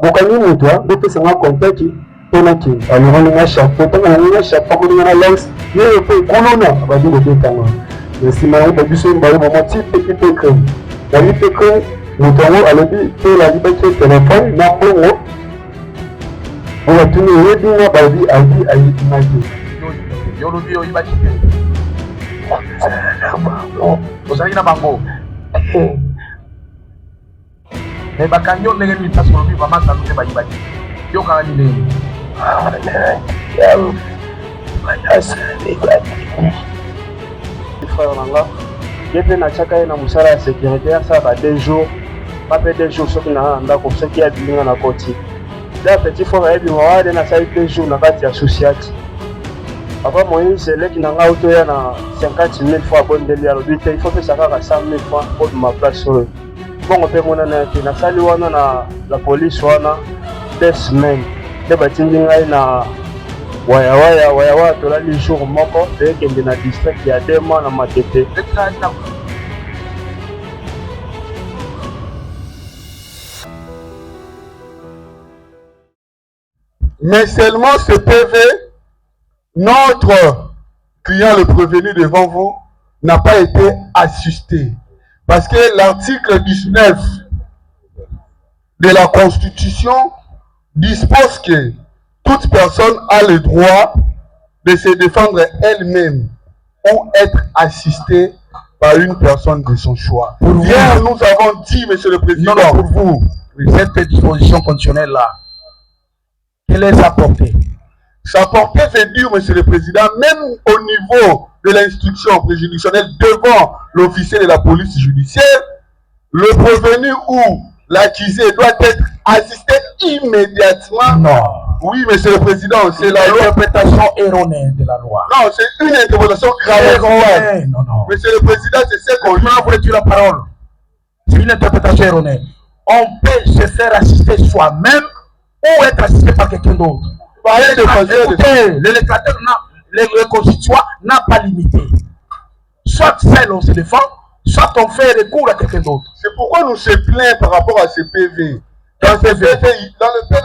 bokani moto bopesanga contact mpona ke alonganinga chapeau ntango naninga chapeau akoninga na lance ye mpe ekolona badi kobetanga na nsima yango babiso baye mama ti peki mpe crème nali mpe crème moto yango alobi mpe lalibaki telefone na mbongo oyo atuni oyebinga balobi ayebinga te yolobi oyibaki te ozalaki na bango me bakangi yo ndenge nini mpasi olobi bamasano te bayibaki yokanga nini frère nanga ye mpe natiaka ye na mosala ya sécurité asalaka 2 jours bape 2 jours soki naa na ndako soki abilinga na koti da petit frère ayebima wade nasali 2 jours na kati ya sociati papa moïse eleki na ngai otoya na 50 000 fois abondeli alobi te il faut pesa kaka 100 000 fois obima place oyo bongo mpe monana ya te nasali wana na la police wana 2 semaines nde batindi ngai na wayawaya tolali jour moko toyekende na district ya 2 mois na matete. Mais seulement ce PV, notre client le prévenu devant vous n'a pas été assisté. Parce que l'article 19 de la Constitution dispose que toute personne a le droit de se défendre elle-même ou être assistée par une personne de son choix. Hier, nous avons dit, Monsieur le Président, pour vous, cette disposition conditionnelle-là, quelle est sa portée? Sa portée veut dire, Monsieur le Président, même au niveau de l'instruction préjudicielle devant l'officier de la police judiciaire, le prévenu ou l'accusé doit être assisté immédiatement. Non. Oui, Monsieur le Président, c'est la interprétation erronée de la loi. Non, c'est une interprétation grave. Non. Monsieur le Président, c'est ce qu'on dit. Voulais-tu la parole? C'est une interprétation erronée. On peut se faire assister soi-même ou être assisté par quelqu'un d'autre. Écoutez, le législateur, le constituant n'a pas limité. Soit seul on se défend, soit on fait recours à quelqu'un d'autre. C'est pourquoi nous se plaignons par rapport à ce PV. Dans le PV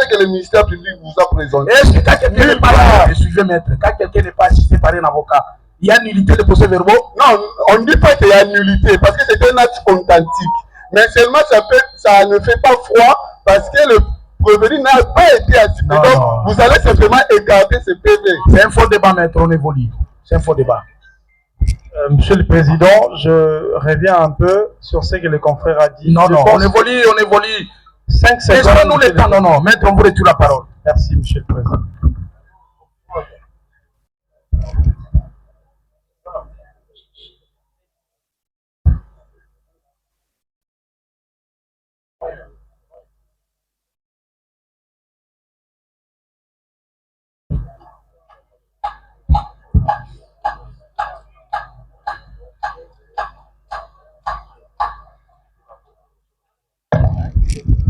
que le ministère public vous a présenté. Est-ce que quand quelqu'un n'est pas suivez maître, quand quelqu'un n'est pas assisté par un avocat, il y a nullité de procès verbaux? Non, on ne dit pas qu'il y a nullité parce que c'est un acte authentique. Mais seulement ça ne fait pas froid parce que le prévenu n'a pas été assisté. Donc vous allez simplement écarter ce PV. C'est un faux débat, maître, on évolue. C'est un faux débat. Monsieur le Président, je reviens un peu sur ce que le confrère a dit. Non, on évolue. 5 secondes. Laissez-nous le temps. Non, maître, on vous retire la parole. Merci, Monsieur le Président.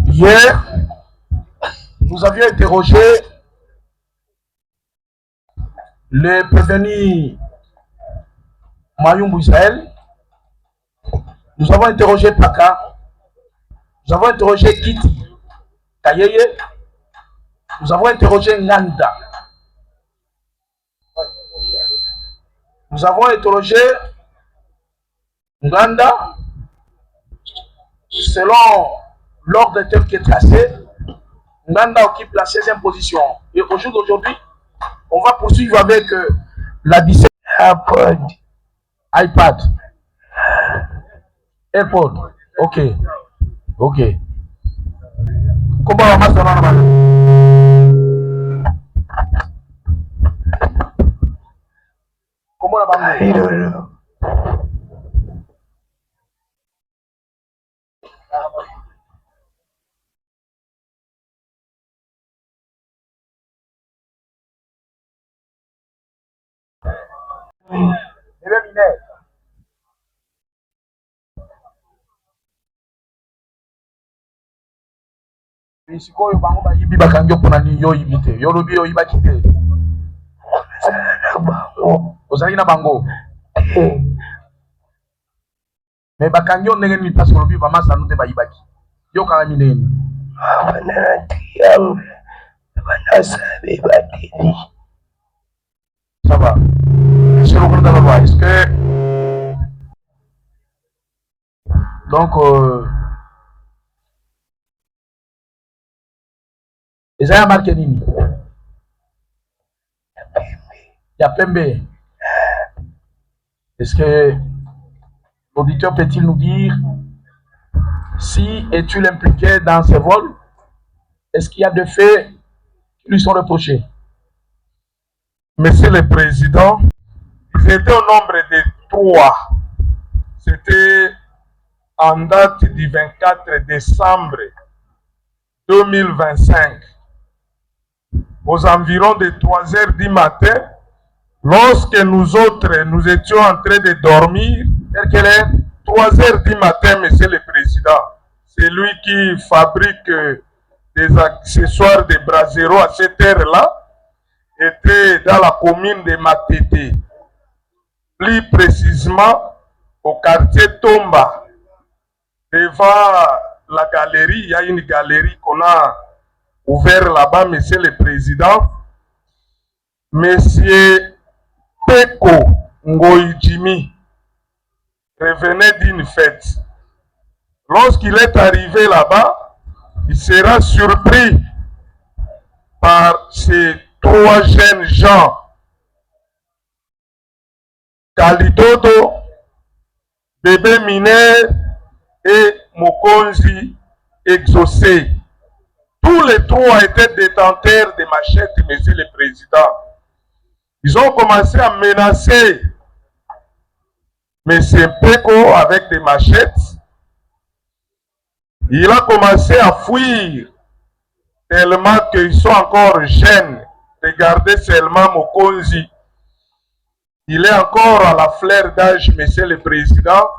Hier, nous avions interrogé le prévenu Mayumbu Israël. Nous avons interrogé Paka. Nous avons interrogé Kiti Kayeye. Nous avons interrogé Nganda. Nous avons interrogé Nganda selon l'ordre tel qui est tracé. Nganda occupe la 16e position. Et au jour d'aujourd'hui, on va poursuivre avec la 17e. iPad. AirPod. Ok. Comment on va faire? Comment on va faire? Sikoyo bango bayibi bakangi opona nini yo yibi te yo lobi yo yibaki te ozalaki na bango me bakangi yo ndenge nini mpasi olobi bamasano te bayibaki yo kanga mineni Ça va. Monsieur le président, est-ce que... Donc, les gens marqué nini? Yapembe. Est-ce que l'auditeur peut-il nous dire si est-il impliqué dans ces vols? Est-ce qu'il y a des faits qui lui sont reprochés? Monsieur le Président, ils étaient au nombre de 3. C'était en date du 24 décembre 2025, aux environs de 3 heures du matin, lorsque nous autres, nous étions en train de dormir. Quelle est 3 heures du matin, Monsieur le Président. C'est lui qui fabrique des accessoires de brasero à cette heure-là, était dans la commune de Matete, plus précisément au quartier Tomba. Devant la galerie, il y a une galerie qu'on a ouverte là-bas, Monsieur le Président. Monsieur Peko Ngoïjimi revenait d'une fête. Lorsqu'il est arrivé là-bas, il sera surpris par ces 3 jeunes gens, Kalidodo, Bébé Miner et Mokonzi Exaucé. Tous les 3 étaient détenteurs de machettes, Monsieur le Président. Ils ont commencé à menacer Monsieur Peko avec des machettes. Il a commencé à fuir tellement qu'ils sont encore jeunes. Regardez seulement Mokonzi. Il est encore à la fleur d'âge, Monsieur le Président.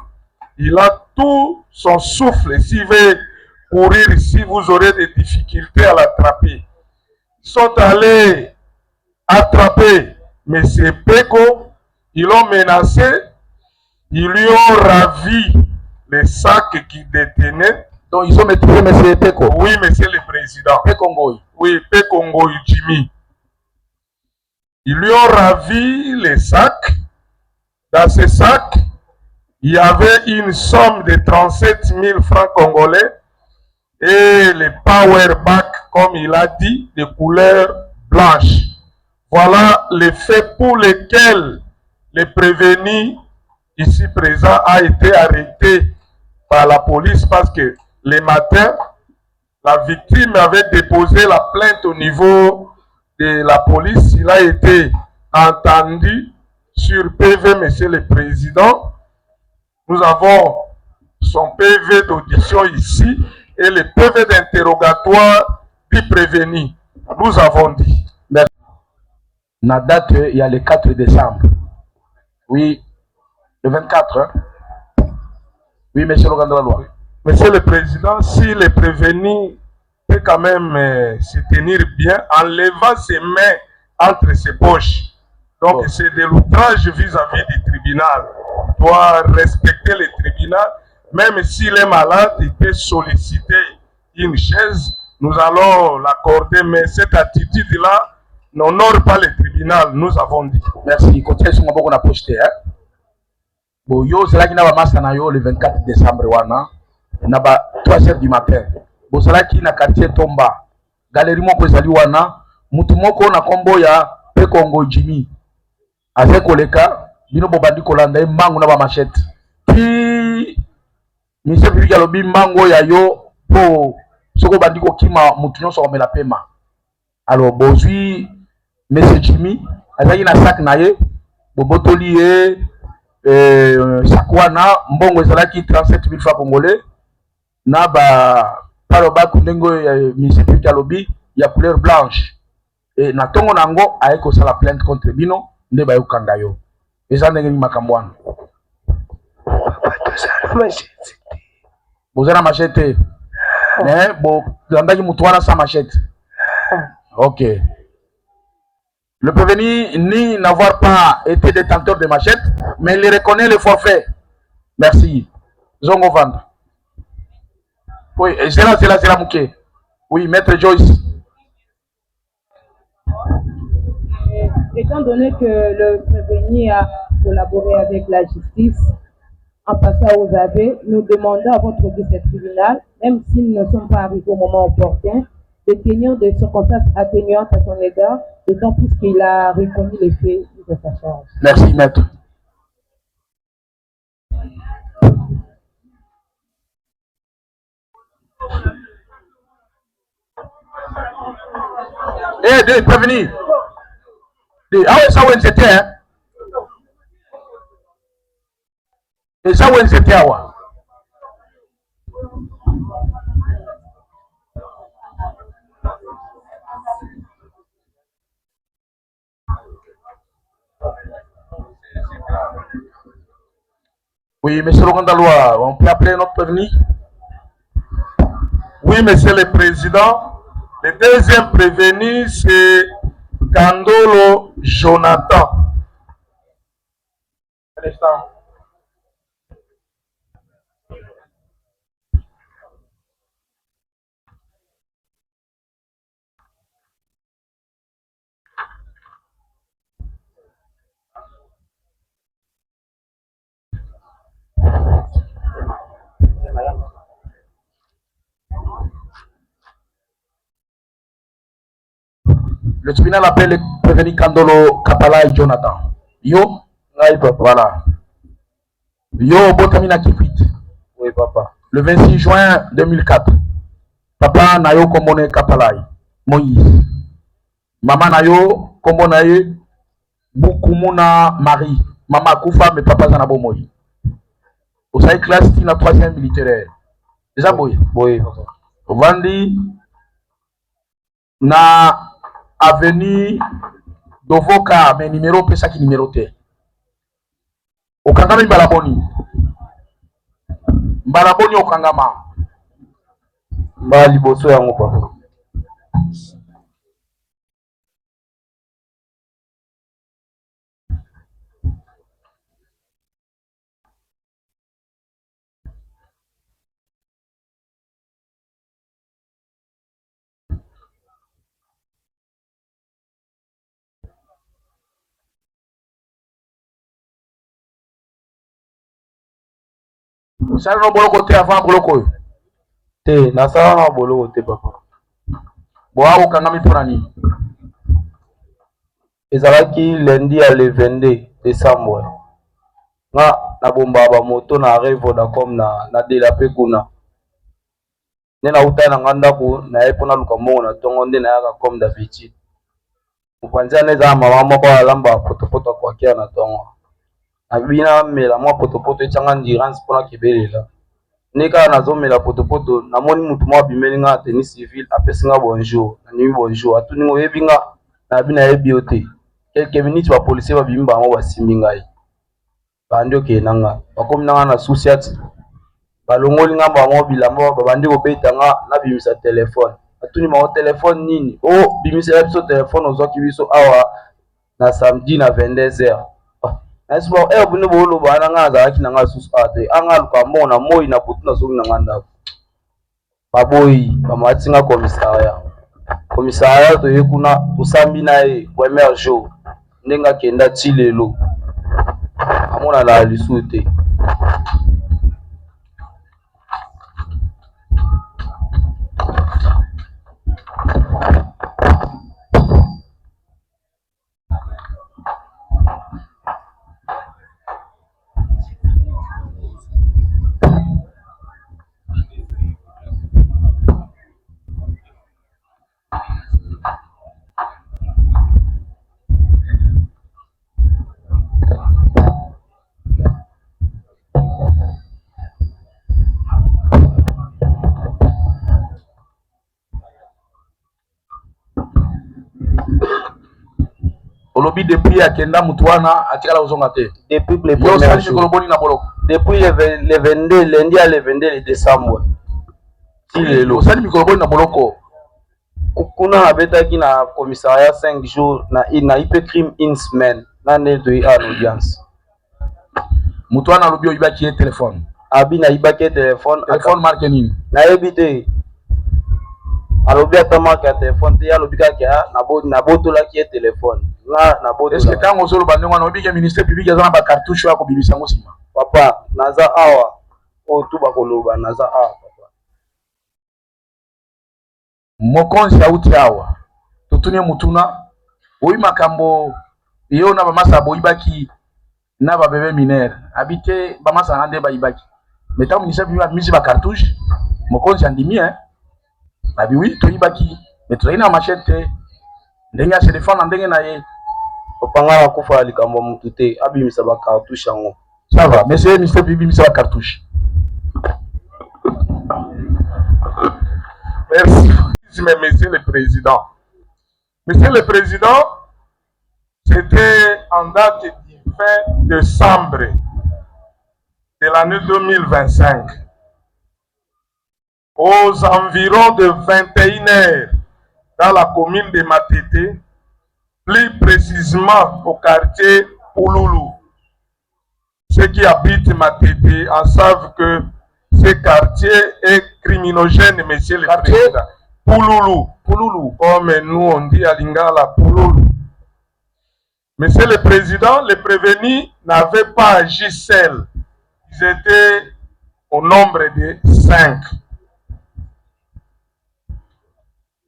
Il a tout son souffle. S'il veut courir ici, vous aurez des difficultés à l'attraper. Ils sont allés attraper M. Peko. Ils l'ont menacé. Ils lui ont ravi les sacs qu'il détenait. Donc ils ont maîtrisé M. Peko. Oui, Monsieur le Président. Peko Ngoï. Oui, Peko Ngoï Jimmy. Ils lui ont ravi les sacs. Dans ces sacs, il y avait une somme de 37 000 francs congolais et les power back, comme il a dit, de couleur blanche. Voilà les faits pour lesquels le prévenu ici présent a été arrêté par la police parce que le matin, la victime avait déposé la plainte au niveau de la police. Il a été entendu sur PV, Monsieur le Président. Nous avons son PV d'audition ici et le PV d'interrogatoire du prévenu. Nous avons dit. Merci. La date, il y a le 4 décembre. Oui, le 24. Hein? Oui, Monsieur le Gandra Loi. Monsieur le Président, si le prévenu peut quand même se tenir bien en levant ses mains entre ses poches. Donc c'est de l'outrage vis-à-vis du tribunal. Il doit respecter le tribunal. Même s'il est malade, il peut solliciter une chaise. Nous allons l'accorder, mais cette attitude-là n'honore pas le tribunal, nous avons dit. Merci. Continuez sur mon bon a projeté. Bon, yo, c'est là qu'il y a le 24 décembre. Il y a 3 heures du matin. Bon, c'est là qu'il y a quartier Tomba. Galerie Moko Zali Wana. Mutumoko na kombo ya Peko Ngoï. Avec Koleka, bino bobandi kolanda mango na ba machette. Puis monsieur Bibi Galobi mango ya yo po soko bandi ko kima mutu nyonso ko mela pema. Alors bozui monsieur Jimmy azaki na sac na ye bobotoli ye sakwana mbongo ezalaki 37 000 francs congolais na ba paloba kundengo ya monsieur Bibi Galobi ya couleur blanche. Et na tongo nango aye ko sala plainte contre bino. Nde ba yokanga yo eza ndenge ni makambo wana bozana machete mais bo landaki mutu wana sa machete. Ok, le prévenu ni n'avoir pas été détenteur de machette mais il reconnaît le forfait. Merci zongo vendre. Oui, c'est là mouké Oui, Maître Joyce. Étant donné que le prévenu a collaboré avec la justice en passant aux aveux, nous demandons à votre vice tribunal, même s'ils ne sont pas arrivés au moment opportun, de tenir des circonstances atténuantes à son égard, d'autant plus qu'il a reconnu les faits de sa charge. Merci, Maître. Des prévenus. Ah oui, ça où c'était, hein? Et ça où c'était, ah. Oui, monsieur le Rondalois, on peut appeler notre prévenu? Oui, monsieur le président. Le deuxième prévenu, c'est Kandolo Jonathan. Le tribunal appelle le prévenu Kandolo Kapala et Jonathan. Yo, voilà. Yo, Botamina Kifit. Oui, papa. Le 26 juin 2004, papa Nayo Komone Kapalai, Moïse. Maman Nayo Komone Bukumuna Marie. Maman Koufa, mais papa Zanabo Moïse. Vous savez, classe qui est la 3e militaire. Déjà, oui. Oui, papa. Vandi na avenue Dovoka, mais numéro pesa qui numéroté. Okangama Mbalaboni. Mbalaboni Okangama. Mbali boso yango papa. Ça non boloko te avant boloko. Te na sala na boloko te papa. Boa okangami ponani. Ezalaki lundi à le 22 décembre. Nga na bomba ba moto na arrêt Vodacom na délapé kuna. Nena uta na nganda ko na epona lukambo na tongo nde na yaka comme d'habitude. Mupanzi aneza mama moko alamba potopoto kwa kia na tongo. Abina mela mwa potopoto echanga ndirance pona kibelela. Nika nazomela potopoto namoni mutu mwa bimeli nga tenue civile apesi nga bonjour na nimi bonjour atuni ngo yebi nga na bina yebi ote quelques minutes ba policier ba bimba ngo basimbi ngai bandi okenda nga bakomi nanga na susi ati balongoli nga bango bilamba babandi kobeta nga na bimisa telefone atuni bango telefone nini o bimisa biso telefone ozwaki biso awa na samedi na 22h. Nasi ba bune bolo bana nga azalaki na nga susu ate anga lukambo na moi na butu na zongi na nga ndako baboyi bamati nga commissariat to yekuna tosambi na ye premier jour ndenga kenda ti lelo amona na lisu te. Olobi depuis akenda mutwana atikala uzonga te. Depuis le premier jour. Depuis le 22 lundi à le 22 décembre. Osali mikoloboni na boloko. Kuna abetaki na commissariat 5 jours na IP crime une semaine na neto en audience. Mutwana lobi oyibaki ye téléphone. Abi na ibaki téléphone. Téléphone marque nini? Na ebite. alobi atamaka ya telefone te alobi kaka nabotolaki ye telefone nga est ce que ntango ozoloba ndenge wana oyebike ministère public eza na bacartouche oyo akobimisa yango nsima? papa naza awa oyo tu bakoloba naza awa papa. Mokonzi auti awa totuni mutuna oyi makambo yo na bamasa boyibaki na babebe minere abi te bamasa na nde bayibaki mais ntango ministère public abimisi bacartouche mokonzi andimi abi wi toyibaki mais tozali na machete te ndenge ya telefone na ndenge na ye. papa nga nakufa likambo mutu te abimisa bacartouche yango. Ça va, mais c'est ministère public abimisa bacartouche. Merci, Monsieur le Président. Monsieur le Président, c'était en date du 20 décembre de l'année 2025, aux environs de 21h, dans la commune de Matete, plus précisément au quartier Pouloulou. Ceux qui habitent Matete en savent que ce quartier est criminogène, Monsieur le Président. Pouloulou, Pouloulou, comme nous on dit à Lingala, Pouloulou. Monsieur le Président, les prévenus n'avaient pas agi seuls. Ils étaient au nombre de 5.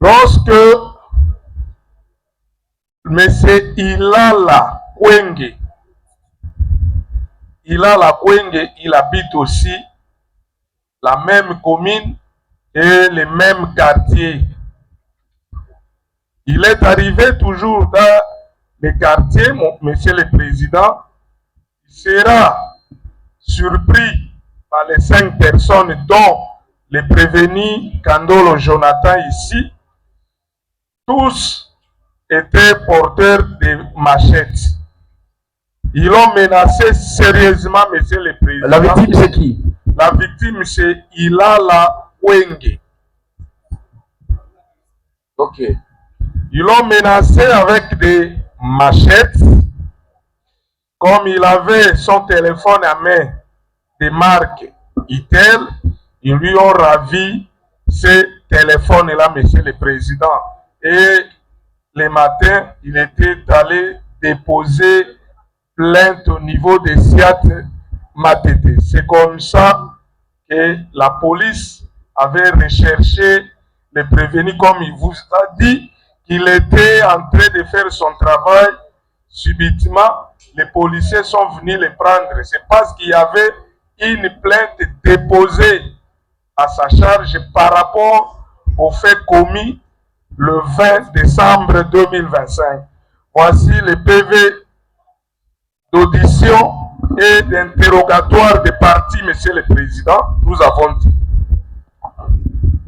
Lorsque Monsieur Ilala Kwenge, il habite aussi la même commune et le même quartier. Il est arrivé toujours dans le quartier, Monsieur le Président, il sera surpris par les 5 personnes dont les prévenus Kandolo Jonathan ici. Tous étaient porteurs de machettes. Ils ont menacé sérieusement, Monsieur le Président. La victime, c'est qui? La victime, c'est Ilala Wenge. Ok. Ils l'ont menacé avec des machettes. Comme il avait son téléphone à main de marque Itel, ils lui ont ravi ce téléphone-là, Monsieur le Président. Et le matin, il était allé déposer plainte au niveau des SIAT Matete. C'est comme ça que la police avait recherché les prévenus, comme il vous a dit, qu'il était en train de faire son travail. Subitement, les policiers sont venus les prendre. C'est parce qu'il y avait une plainte déposée à sa charge par rapport aux faits commis le 20 décembre 2025. Voici le PV d'audition et d'interrogatoire des parties, Monsieur le Président, nous avons dit.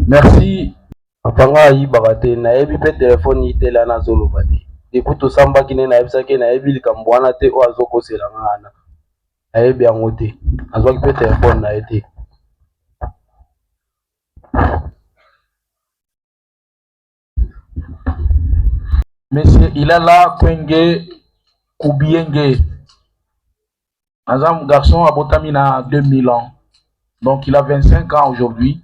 Merci. Apanga ayibaka te nayebi mpe telefone itela nazoloba te depuis tosambaki nde nayebisaki nayebi likambo wana te oyo azokosela nga wana nayebi yango te nazwaki mpe telefone na ye te. Monsieur Ilala Kwenge Kubienge, un garçon à Botamina 2000 ans, donc il a 25 ans aujourd'hui.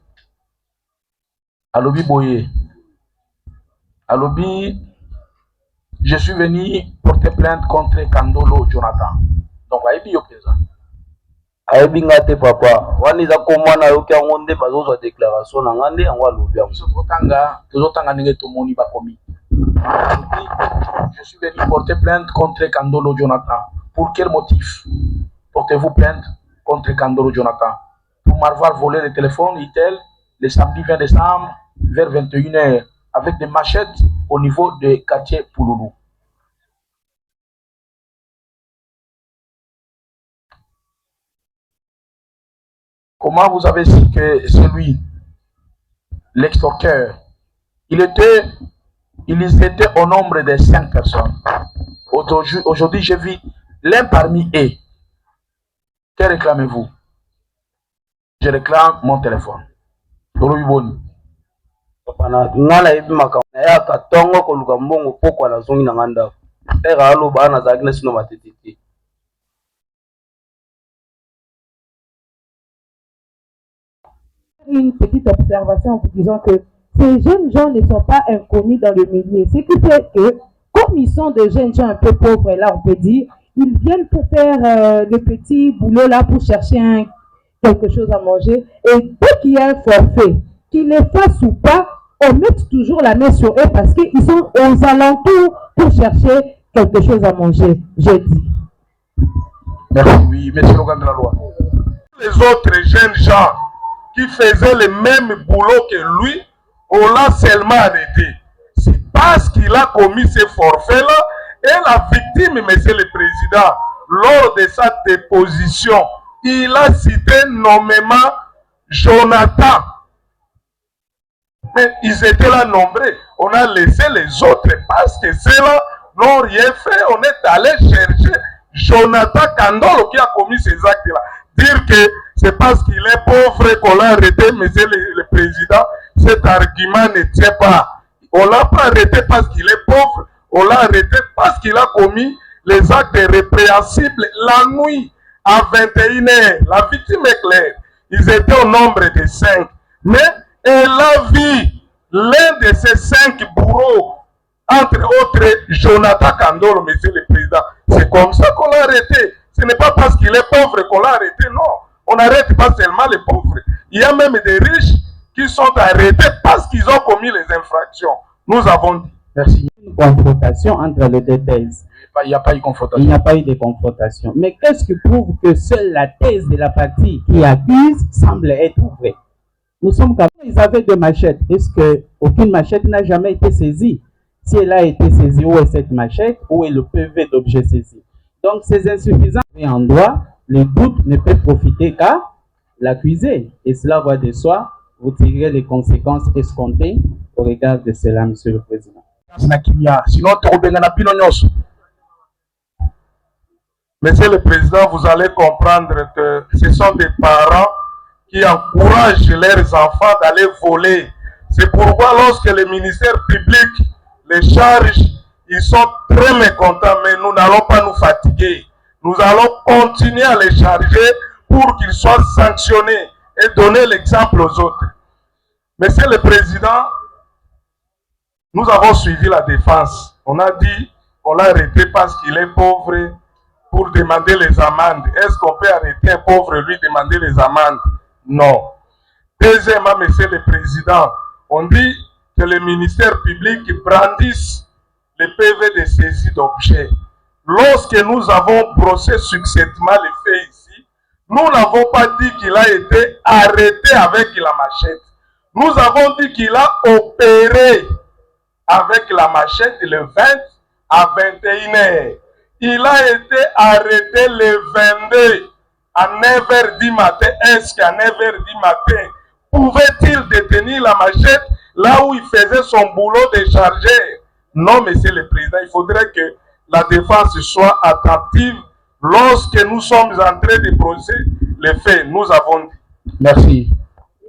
Alobi Boye, Alobi, je suis venu porter plainte contre Kandolo Jonathan. Donc ayebi yo penza. Ayebi nga te papa, wana eza komwa na yoki yango nde bazozwa déclaration na nga nde yango alobi yango. Tozotanga ndenge tomoni bakomi. Je suis venu porter plainte contre Kandolo Jonathan. Pour quel motif portez-vous plainte contre Kandolo Jonathan? Pour m'avoir volé le téléphone Itel le samedi 20 décembre vers 21h avec des machettes au niveau de quartier Pouloulou. Comment vous avez su que c'est lui, l'extorqueur? Ils étaient au nombre de 5 personnes. Aujourd'hui, j'ai vu l'un parmi eux. Que réclamez-vous? Je réclame mon téléphone. Nga nayebi makambo nayaka ntongo koluka mbongo pokwa nazongi na nga ndako ere aloba nazalaki na sino matete te. Une petite observation en vous disant que ces jeunes gens ne sont pas inconnus dans le milieu. Ce qui fait que, comme ils sont des jeunes gens un peu pauvres, là on peut dire, ils viennent pour faire le petit boulot là pour chercher quelque chose à manger. Et dès qu'il y a un forfait, qu'ils les fassent ou pas, on met toujours la main sur eux parce qu'ils sont aux alentours pour chercher quelque chose à manger, je dis. Merci, oui, monsieur l'organe de la loi. Les autres jeunes gens qui faisaient le même boulot que lui, on l'a seulement arrêté. C'est parce qu'il a commis ces forfaits-là et la victime, monsieur le président, lors de sa déposition, il a cité nommément Jonathan. Mais ils étaient là nombreux. On a laissé les autres parce que ceux-là n'ont rien fait. On est allé chercher Jonathan Kandolo qui a commis ces actes-là. Dire que c'est parce qu'il est pauvre qu'on l'a arrêté, monsieur le président, cet argument ne tient pas. On ne l'a pas arrêté parce qu'il est pauvre, on l'a arrêté parce qu'il a commis les actes répréhensibles la nuit à 21h. La victime est claire. Ils étaient au nombre de 5. Mais elle a vu l'un de ces 5 bourreaux, entre autres Jonathan Kandolo, monsieur le président. C'est comme ça qu'on l'a arrêté. Ce n'est pas parce qu'il est pauvre qu'on l'a arrêté, non. On n'arrête pas seulement les pauvres. Il y a même des riches qui sont arrêtés parce qu'ils ont commis les infractions. Nous avons dit. Merci. Une confrontation entre les deux thèses. Il n'y a pas eu de confrontation. Il n'y a pas eu de confrontation. Mais qu'est-ce qui prouve que seule la thèse de la partie qui accuse semble être vraie? Nous sommes capables. Ils avaient 2 machettes. Est-ce qu'aucune machette n'a jamais été saisie? Si elle a été saisie, où est cette machette? Où est le PV d'objet saisi? Donc, ces insuffisants en droit, le doute ne peut profiter qu'à l'accusé. Et cela va de soi, vous tirez les conséquences escomptées au regard de cela, monsieur le président. Sinon, Monsieur le président, vous allez comprendre que ce sont des parents qui encouragent leurs enfants d'aller voler. C'est pourquoi lorsque le ministère public les charge, ils sont très mécontents, mais nous n'allons pas nous fatiguer. Nous allons continuer à les charger pour qu'ils soient sanctionnés et donner l'exemple aux autres. Monsieur le président, nous avons suivi la défense. On a dit, on l'a arrêté parce qu'il est pauvre pour demander les amendes. Est-ce qu'on peut arrêter un pauvre lui demander les amendes? Non. Deuxièmement, monsieur le président, on dit que le ministère public brandisse les PV de saisie d'objets. Lorsque nous avons brossé succinctement les faits ici, nous n'avons pas dit qu'il a été arrêté avec la machette. Nous avons dit qu'il a opéré avec la machette le 20 à 21h. Il a été arrêté le 22 à 9h du matin. Est-ce qu'à 9h du matin, pouvait-il détenir la machette là où il faisait son boulot de chargeur? Non, monsieur le président, il faudrait que la défense soit attentive lorsque nous sommes en train de procéder les faits. Nous avons dit. Merci.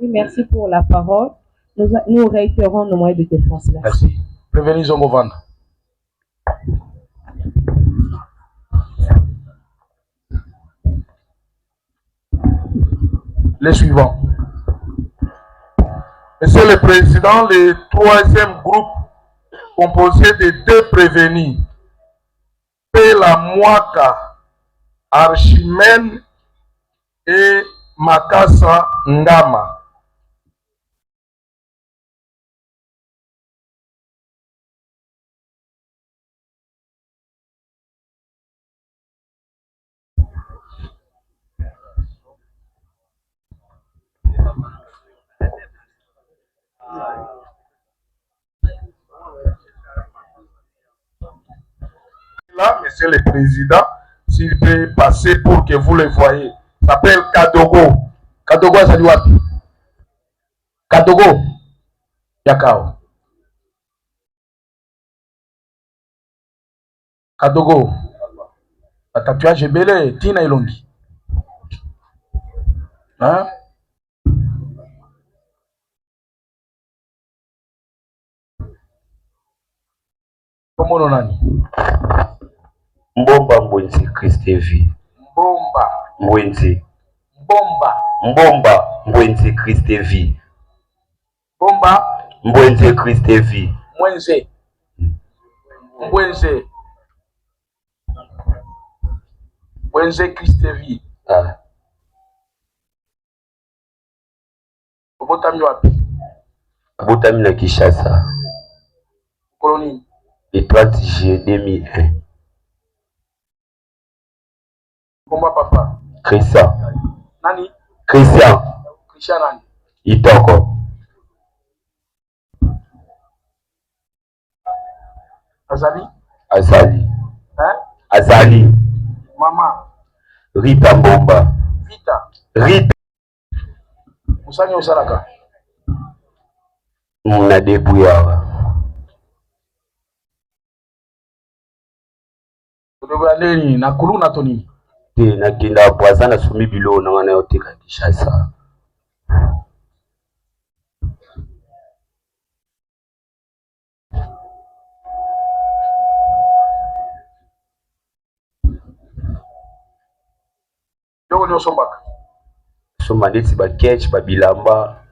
Oui, merci pour la parole. Nous réitérons nos moyens de défense. Merci. Prévenez Zongovan. Les suivants. Monsieur le Président, le troisième groupe composé de 2 prévenus, Pela Mwaka, Archimène et Makasa Ngama. Là, monsieur le président, s'il peut passer pour que vous le voyez, s'appelle Kadogo. Kadogo Azaliwapi. Kadogo. Yakao. Kadogo. La tatouage belé, Tina Ilongi. Hein? Comment on a dit? Mbomba Mbwenzi Christevi. Mbomba. Mbwenzi. Mbomba. Mbomba Mbwenzi Christevi. Mbomba Mbwenze Christ TV. Mwenze. Mbwenze. Mbwenze Christ TV. Ah. Obotami wapi? Abotami na Kinshasa. Colonie. Le 30 juillet 2001. Komba papa. Christian. Nani? Christian. Christian nani? Itoko. Azali? Azali. Hein? Azali. Mama. Rita Mbomba. Vita. Rita. Musani osalaka. Muna debuyawa. Odoba nini na kuluna to nini? Te na kinda bwaza na sumi bilo na wana yote ka Kinshasa. Yoko nyo sombaka. Soma neti ba ketch ba bilamba.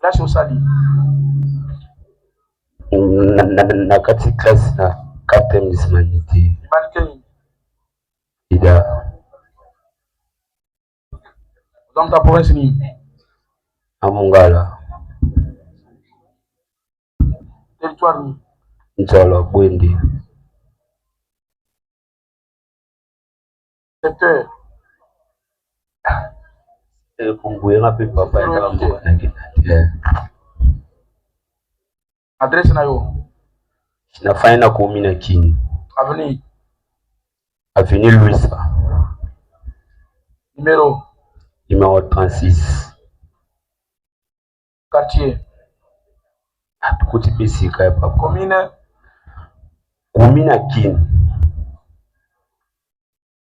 Classe osali. Na kati classe na captain d'humanité. Humanité. Ida. Dans ta province ni. Amungala. Territoire ni. Njalo Bwende. Secteur. Kumbuye ngapi papa ya mbo na kinati. Adresse na yo. Nafanya na kumi na kini. Avenue. Avenue Louisa. Numéro. Numéro 36. Quartier. Kuti pesi kaya papa. Commune. Kumi na kini.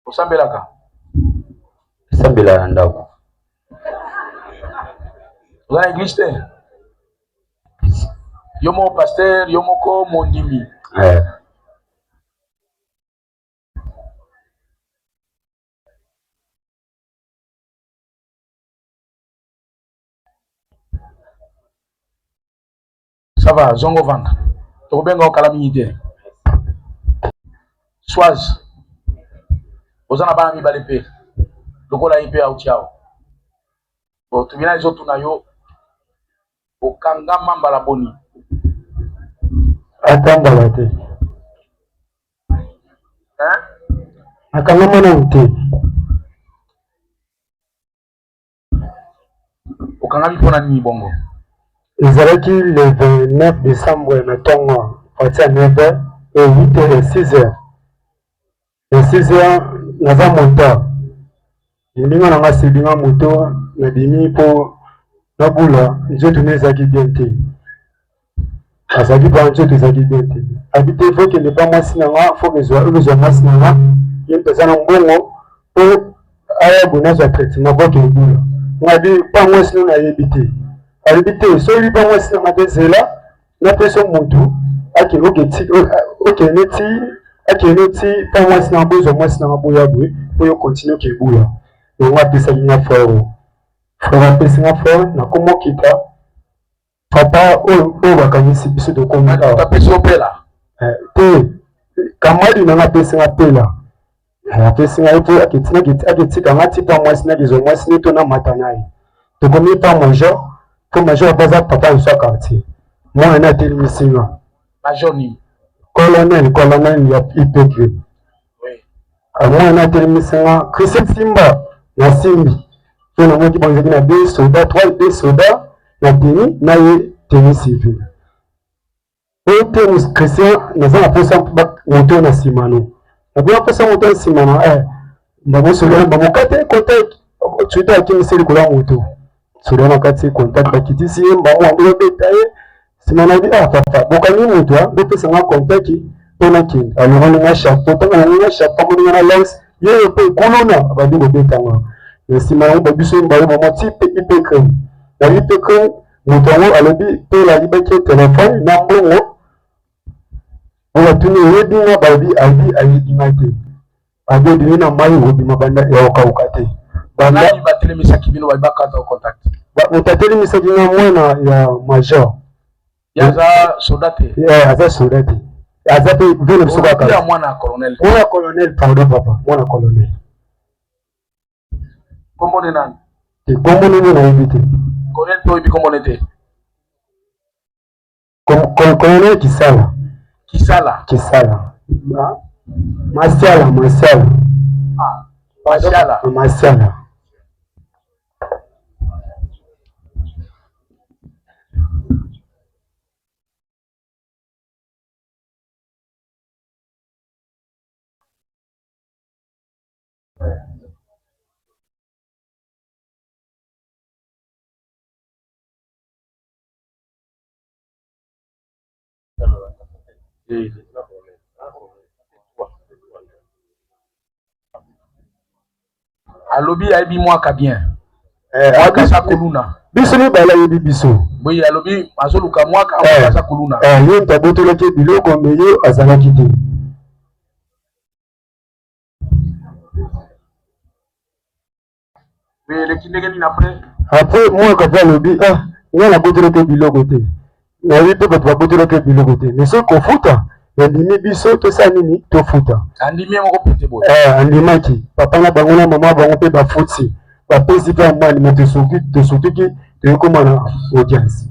Osambelaka. Sambela ndako. Vous avez église? Yomo pasteur, yomoko mondimi. Ça va, zongo vendre. Tu bien au calamité. Soise. Vous en avez mis balépé. Le cola épée à Outiao. Bon, tu viens les autres nayo. Au Kanga Mamba boni. Attends, balate. Hein? Akanga monante. Au Kanga Mipona ni bongo. Ezalaki le 29 décembre na tongo, parti à 9h et 8h et 6h. Et 6h, naza monta. Ndinga nanga selinga moto na bimi po na bula, nzoto nezaki bien te. Azaki pa nzoto ezaki bien te. Habite faut que ne pas mwasi nanga, faut que zo mwasi nanga, ye pesa na mbongo po aya bona za traitement faut que bula. Ngabi pa mwasi na yebite. Habite so li pa mwasi nanga tezela na peso mutu ake neti pa mwasi nanga bozo mwasi nanga boya bwe po yo continue ke bula. Donc apesa linga fort. Frère apesa linga fort na komo kita. Papa oyo bakanisi biso to komo ta peso opela. Te kamali na apesa linga pela. Apesa linga po aketika ngati pa mwasi na gizo mwasi neto na matanai. To komi pa major, ko major baza papa en soit quartier. Moi na teli misinga. Major ni. Colonel ya IPK. Oui. Moi na teli misinga Christian Simba. Na simbi to na moki banzaki na deux soldats na teni na ye teni civil oyo te Christian naza na posa moto na simano na posa moto na simano bamosolana bamokate contact tuita akimiseli kola moto solana kati contact bakitisi ye mbamwandi obeta ye simano bi papa bokani moto bopesanga contact mpona kende alongalinga chapeau ntango nalinga chapeau moninga na lance ye pe kolona badi bobetanga nsima yango babiso mbaye bamati ipekre na ipekre moto yango alobi mpe lalibaki telefone na mbongo oyo atuni oyebinga babi abi ayebinga te abi odingi na mai obima banda ya okauka te nani batelemisaki bino babakata contact moto atelemisaki nga mwana ya major yaza soda te aza soda te aza pe vene biso kaka mwana colonel pardon papa mwana colonel kombo ne nani kombo nini nayebi te colonel to oyebi kombo ne te colonel Kisala Masiala alobi ayebi mwaka bien mwaka sa kuluna biso mibala yebi biso boye alobi azoluka mwaka sa kuluna ye tabotolaki biloko me ye azalaki te eleki ndenge nini apres mwaka mpe alobi nga nabotelaki biloko te nayebi mpe bato babotelaki biloko te mais soki kofuta andimi biso tosala nini tofuta andimi moko pete boye andimaki papa na bango na mama bango mpe bafuti bapesi mpe amani me tosutuki toyekoma na audience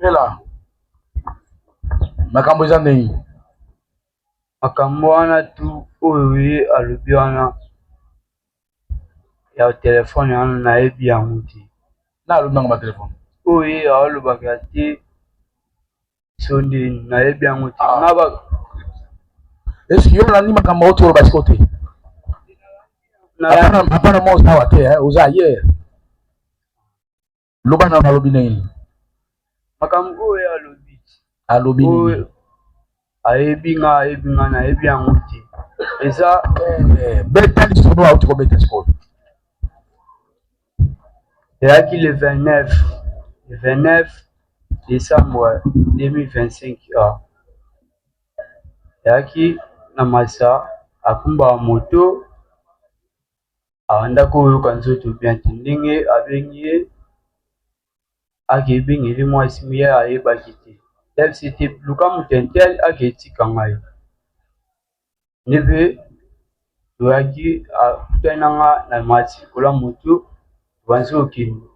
ela makambo eza ndenge makambo wana tu oyo ye alobi wana ya telefone wana nayebi yango te na alobi nango batelefone oyo ye aolobaka te so ndeni nayebi yango te eske yo nani makambo oti oloba siko te apana mo ozawa te oza ye loba na alobi nini makambo oyo alobi nini ayebi nga nayebi yango te eza beta lisono auti kobeta sikoyo eyaki le 29 décembre 2025 eyaki na masa akumbaka moto awandaki oyoka nzoto bien te ndenge abengi ye akebengeli mwasi ye ayebaki te dfct luka mutentel aketika ngai nde mpe toyaki akutani nanga na masi likola motu tobanzi kokende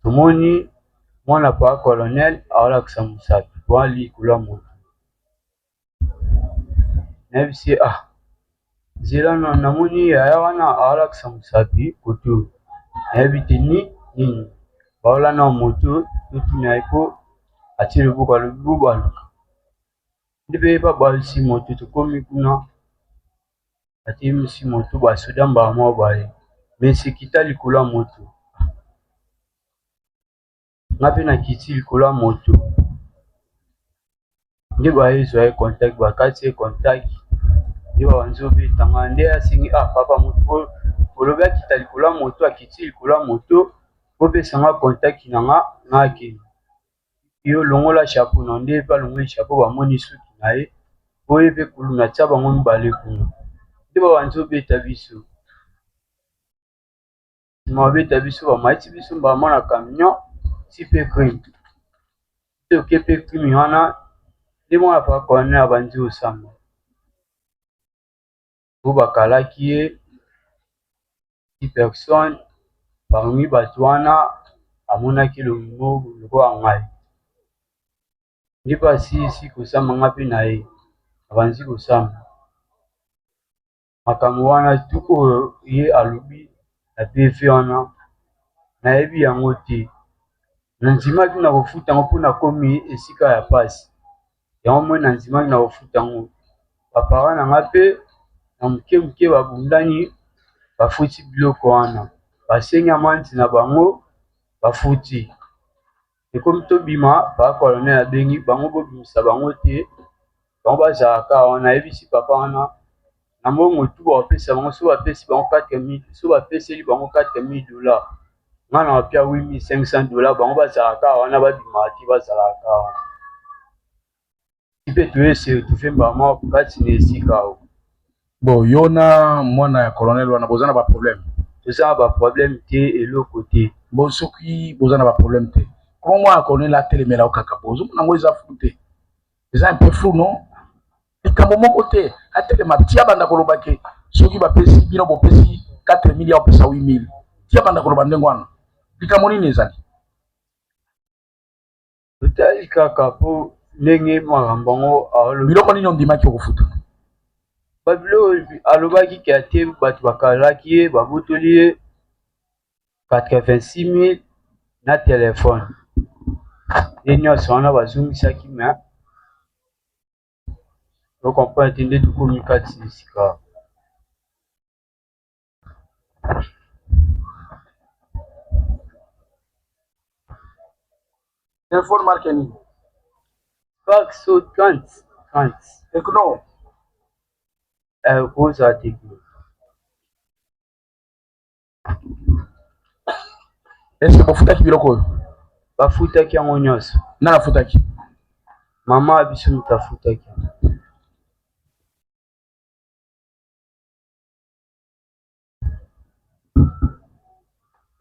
tomoni mwana pa colonel aolakisa mosapi toa likolo motu nayebisi nzela namoni yaya wana aolakisa mosapi koto nayebi te nini baola na moto totuna ye po atie loboko alobi bobaluka nde mpe babalisi moto tokomi kuna atimisi moto basoda mbala mwa baye me sekita likolo ya moto nga mpe nakiti likolo ya moto nde bayezwa ye contact bakati ye contact nde babanzi obetanga nde asengi papa moto olobi akita likolo ya moto akiti likolo ya moto opesanga contact na nga akende yo longola chapeau na nde mpe alongoli chapeau bamoni suki na ye oye mpe kuluna tia bango mibale kuna nde babanzi obeta biso nsima babeta biso bamaiti biso mbala na camion ti mpe crime te oke mpe crime wana nde mwana pa colonel abandi osamba po bakalaki ye 10 personnes parmi bato wana amonaki lolingo lokola ngai nde mpe asilisi kosamba nga mpe na ye abanzi kosamba makambo wana tu oyo ye alobi na pv wana nayebi yango te. Nanzimaki na kofuta yango mpona komi esika ya pasi. Yango moi nanzimaki na kofuta yango. Bapara na nga mpe na moke babundani bafuti biloko wana. Basengi amanti na bango bafuti. Ekomi tobima ba colonel abengi bango bobimisa bango te. Bango bazalaka wana nayebisi papa wana na mbongo tu bapesa bango so bapesi bango 4000 so bapeseli bango 4000 $. Nga na bapia 8500 $. Bango bazalaka wana babima te bazalaka wana. Mpe toyese tofemba mwa kati na esika awo. Bon, yo na mwana ya colonel wana boza na ba problème. Toza na ba problème te eloko te. Bon soki boza na ba problème te. Comment mwana ya colonel atelemela o kaka bozo nango eza flou te. Eza un peu flou non? Likambo moko te atelema tia banda koloba ke soki bapesi bino bopesi 4000 ya opesa 8000. Tia banda koloba ndengo wana. Likambo nini ezali? Totali kaka po ndenge makambo ngo aolo. Biloko nini ondimaki okofuta? Babilo alobaki ke ate bato bakalaki ye babotoli ye 86 000 na telefone. Ye nyonso wana bazongisaki me okomprendre te nde tokomi kati esika. Telefone marque nini? Pak so 30. Tekno. Oza Tekno. Est-ce que bafutaki biloko oyo? Bafutaki yango nyonso. Nani afutaki? Mama biso moto afutaki.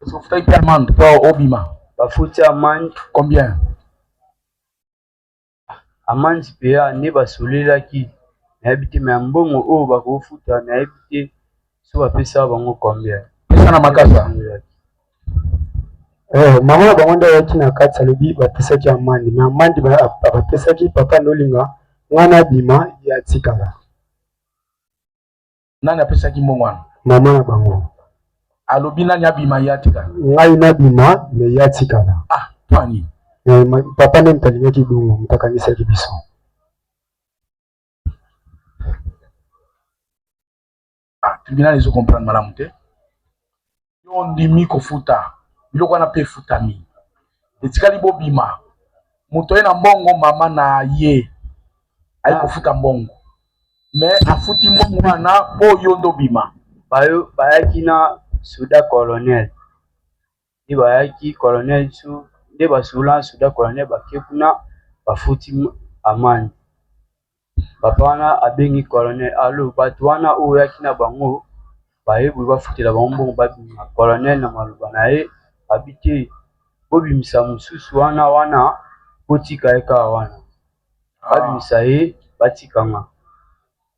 Est-ce que bafutaki pe amende po obima? Bafuti amende. Combien? Amende pe nde basolelaki nayebi te me mbongo oyo bakofuta nayebi te so bapesa bango combien. Pesa na makasa. Mama na bango nde ayaki na kati alobi bapesaki amande me amande bapesaki papa nolinga mwana abima ye atikala. Nani apesaki mbongo wana? Mama na bango. Alobi nani abima ye atikala? Ngai nabima me ye atikala. Ah, twani. Papa nde motalingaki bongo motakangisaki biso. Ah, tribunal ezo comprendre malamu te. Yo ndimi kofuta biloko wana mpe efutami etikali bobima moto ye na mbongo mama na ye ayi kofuta mbongo me afuti mbongo wana po yo ndobima. Bayo bayaki na soda colonel nde bayaki colonel su nde basula soda colonel bake kuna bafuti amande. Papa wana abengi colonel alo bato wana oyo yaki na bango bayebi bafutela bango mbongo babima. Colonel na maloba na ye abite bobimisa mosusu wana botika eka wana babimisa ye batikanga.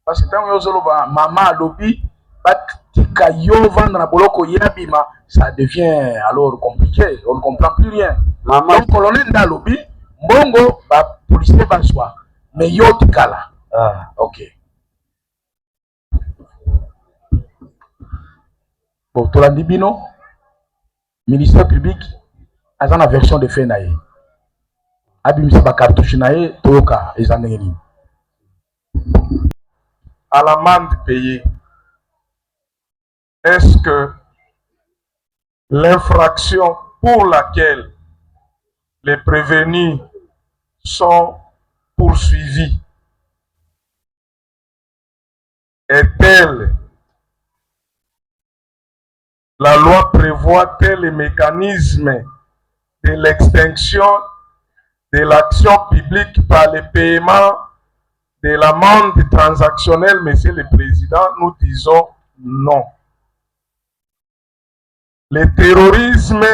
Parce que ntango yo ozoloba mama alobi batika yo vanda na boloko ye abima ça devient alors compliqué, on ne comprend plus rien. Maman donc colonel nde alobi mbongo bapolisier bazwa mais yo tikala. Ah, ok. Bon, tolandi bino ministère public aza na version de fait na ye abimisa bakartouche na ye toyoka eza ndenge nini. À l'amende payée, est-ce que l'infraction pour laquelle les prévenus sont poursuivis est-elle, la loi prévoit-elle les mécanismes de l'extinction de l'action publique par le paiement de l'amende transactionnelle, Monsieur le Président? Nous disons non. Le terrorisme,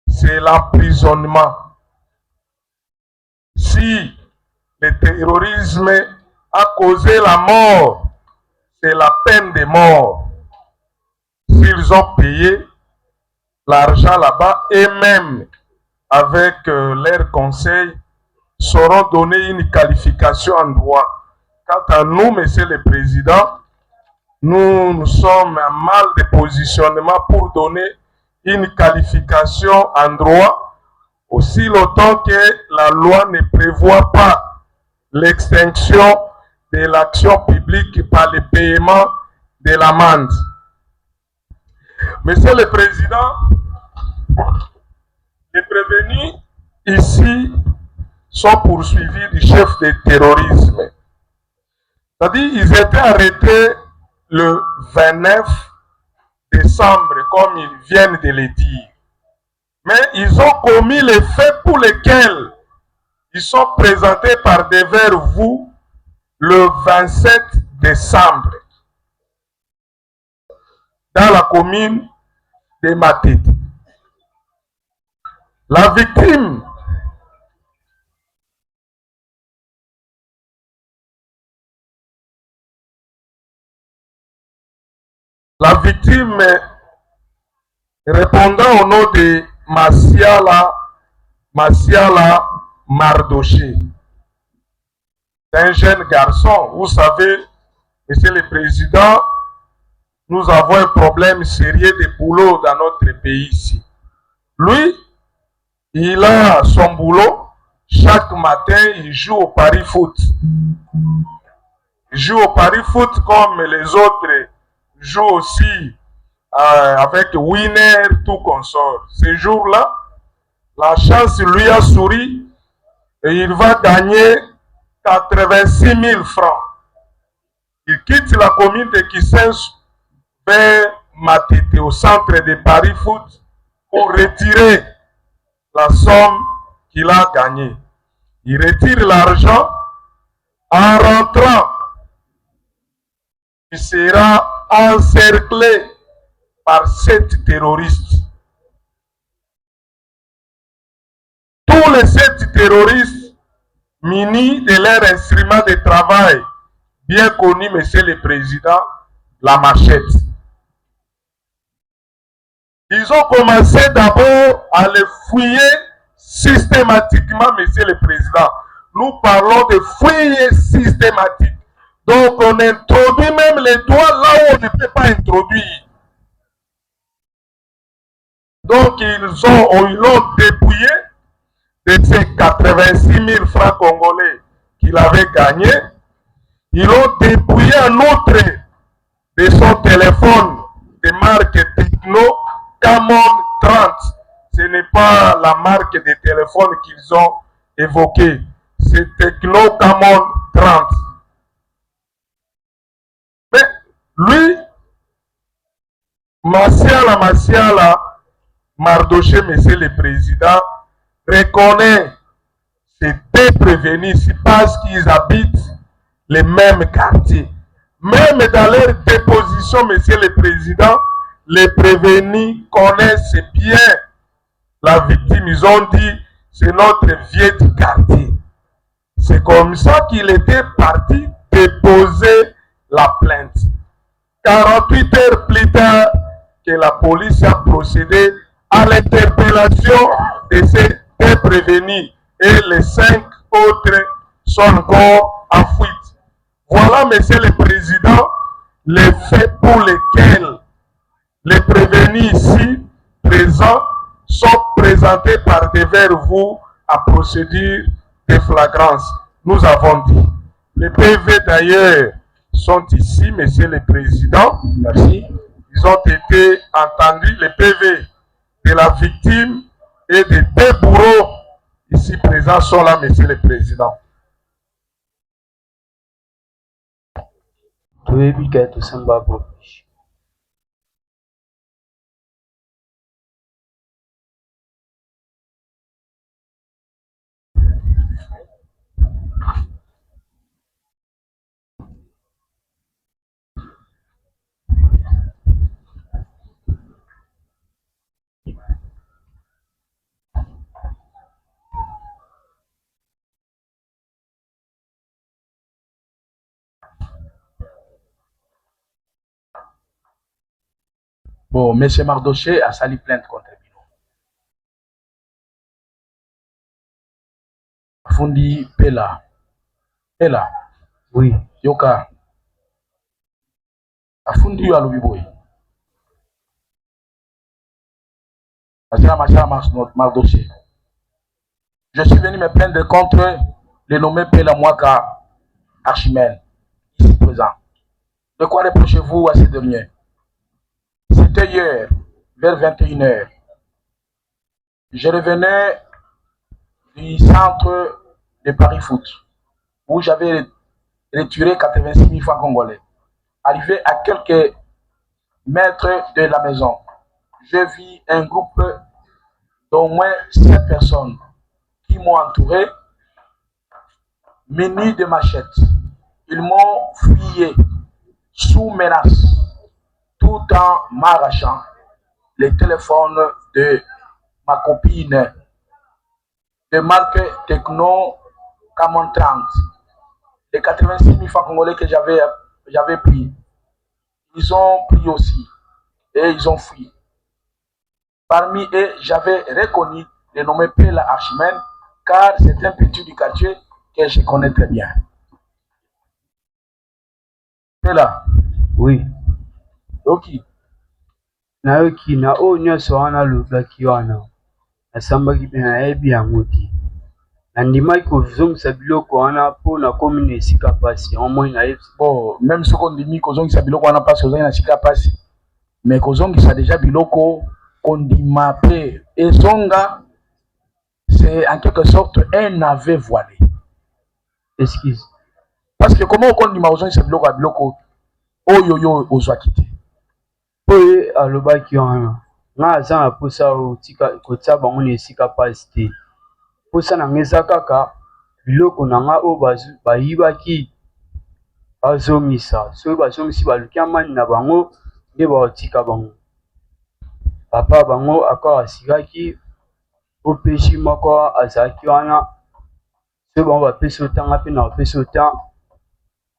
c'est l'emprisonnement. Si le terrorisme a causé la mort, c'est la peine de mort. S'ils ont payé l'argent là-bas, et même avec leur conseil, sauront donner une qualification en droit. Quant à nous, Monsieur le Président, nous sommes à mal de positionnement pour donner une qualification en droit, aussi longtemps que la loi ne prévoit pas l'extinction de l'action publique par le paiement de l'amende. Monsieur le Président, les prévenus ici sont poursuivis du chef de terrorisme. C'est-à-dire qu'ils étaient arrêtés le 29 décembre, comme ils viennent de le dire. Mais ils ont commis les faits pour lesquels ils sont présentés par devers vous le 27 décembre dans la commune de Matete. La victime répondant au nom de Massiala Mardoché. C'est un jeune garçon. Vous savez, Monsieur le Président, nous avons un problème sérieux de boulot dans notre pays ici. Lui, il a son boulot. Chaque matin, il joue au pari foot. Il joue au pari foot comme les autres jouent aussi avec Winner, tout consort. Ce jour-là, la chance lui a souri et il va gagner 86 000 francs. Il quitte la commune de Kissens vers Matete, au centre de Paris Foot, pour retirer la somme qu'il a gagnée. Il retire l'argent. En rentrant, il sera encerclé par 7 terroristes. Tous les 7 terroristes, munis de leur instrument de travail, bien connu, Monsieur le Président, la machette. Ils ont commencé d'abord à les fouiller systématiquement, Monsieur le Président. Nous parlons de fouiller systématique. Donc on introduit même les doigts là où on ne peut pas introduire. Donc ils l'ont dépouillé de ces 86 000 francs congolais qu'il avait gagnés. Ils l'ont dépouillé en outre de son téléphone de marque Techno Camon 30. Ce n'est pas la marque de téléphone qu'ils ont évoquée. C'est Techno Camon 30. Mais lui, Massiala Mardoché, Monsieur le Président, reconnaît ces 2 prévenus ici parce qu'ils habitent les mêmes quartiers. Même dans leur déposition, Monsieur le Président, les prévenus connaissent bien la victime. Ils ont dit, c'est notre vieux du quartier. C'est comme ça qu'il était parti déposer la plainte. 48 heures plus tard, que la police a procédé à l'interpellation de ces 2 prévenus et les 5 autres sont encore en fuite. Voilà, Monsieur le Président, les faits pour lesquels les prévenus ici présents sont présentés par devers vous à procédure de flagrance. Nous avons dit. Les PV d'ailleurs sont ici, Monsieur le Président. Merci. Ils ont été entendus, les PV de la victime et des 2 bourreaux ici présents sont là, Monsieur le Président. Bon, M. Mardoché a sali plainte contre lui. Fundi Pela. Pela. Oui. Yoka. Afundi à l'Obiboy. Mardoché. Je suis venu me plaindre contre le nommé Pela Mwaka Archimède, ici présent. De quoi reprochez-vous à ces derniers? C'était hier, vers 21h. Je revenais du centre de Paris Foot, où j'avais retiré 86 000 francs congolais. Arrivé à quelques mètres de la maison, je vis un groupe d'au moins 7 personnes qui m'ont entouré, munis de machettes. Ils m'ont fouillé sous menace, tout en m'arrachant le téléphone de ma copine de marque Techno Camon 30. Les 86 000 francs congolais que j'avais pris, ils ont pris aussi et ils ont fui. Parmi eux, j'avais reconnu le nommé Pela Archimède, car c'est un petit du quartier que je connais très bien. Pela. Oui. Ok. Nayoki na o nyonso wana lobaki wana nasambaki mpe nayebi yango te, nandimaki kozongisa biloko wana mpo nakomi na esika pasi omoi nayebi bon, même soki ondimi kozongisa biloko wana mpasi ozangi na esika pasi, mais kozongisa deja biloko kondima mpe ezonga, c'est en quelque sorte un aveu voilé. Excuse. Parce que comment okondima ozongisa biloko ya biloko oyo yo ozwaki te? Po ye alobaki wana nga aza na mposa kotia bango na esika pasi te, mposa na nga eza kaka biloko na nga oyo bayibaki bazongisa, soki bazongisi baluki amani na bango nde baotika bango. Papa bango akwa asikaki opeshi moko azalaki wana, soki bango bapesi otanga mpe na bapesi otanga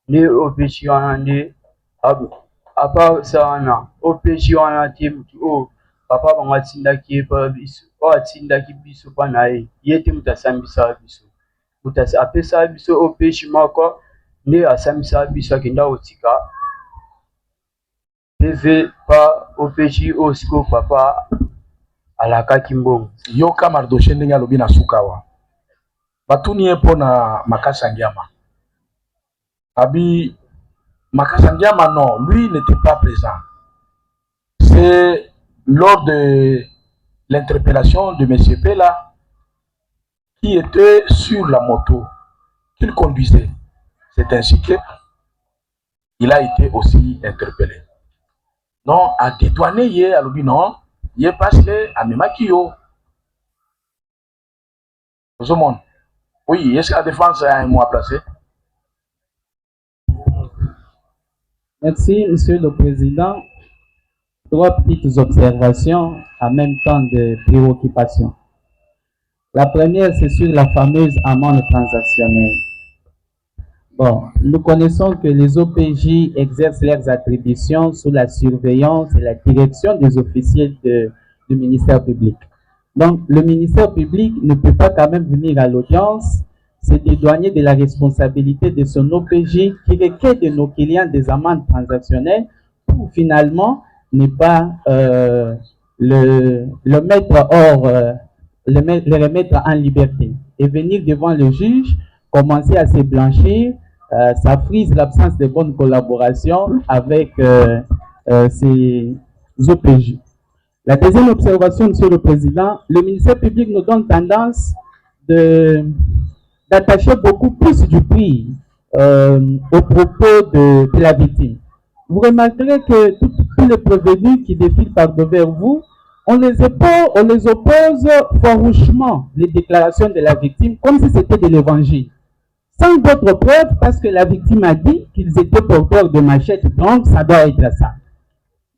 nde opeshi wana nde apa wana opeshi wana te mutu oyo papa bango atindaki ye mpa biso oyo atindaki biso mpa na ye te mutu asambisaka biso, mutu apesaka biso opeshi moko nde asambisaka biso akenda kotika pv mpa opeshi oyo sikoyo papa alakaki mbongo. Yoka Mardoché ndenge alobi na suka awa batuni ye mpo na Makasa Ngiama. Abi Makasa Ngiama, non, lui n'était pas présent. C'est lors de l'interpellation de M. Pela qui était sur la moto qu'il conduisait. C'est ainsi qu'il a été aussi interpellé. Non, à dédouaner ye alobi non, ye parce que amemaki yo. Oui, est-ce que la défense a un mot à placer? Merci, Monsieur le Président. 3 petites observations en même temps de préoccupation. La première, c'est sur la fameuse amende transactionnelle. Bon, nous connaissons que les OPJ exercent leurs attributions sous la surveillance et la direction des officiers du ministère public. Donc, le ministère public ne peut pas quand même venir à l'audience, se dédouaner de la responsabilité de son OPJ qui requiert de nos clients des amendes transactionnelles pour finalement ne pas le remettre en liberté et venir devant le juge, commencer à se blanchir. Ça frise l'absence de bonne collaboration avec ces OPJ. La deuxième observation, Monsieur le Président, le ministère public nous donne tendance d'attacher beaucoup plus du prix au propos de la victime. Vous remarquerez que tous les prévenus qui défilent par devers vous, on les oppose farouchement les déclarations de la victime comme si c'était de l'évangile. Sans d'autres preuves, parce que la victime a dit qu'ils étaient porteurs de machettes, donc ça doit être ça.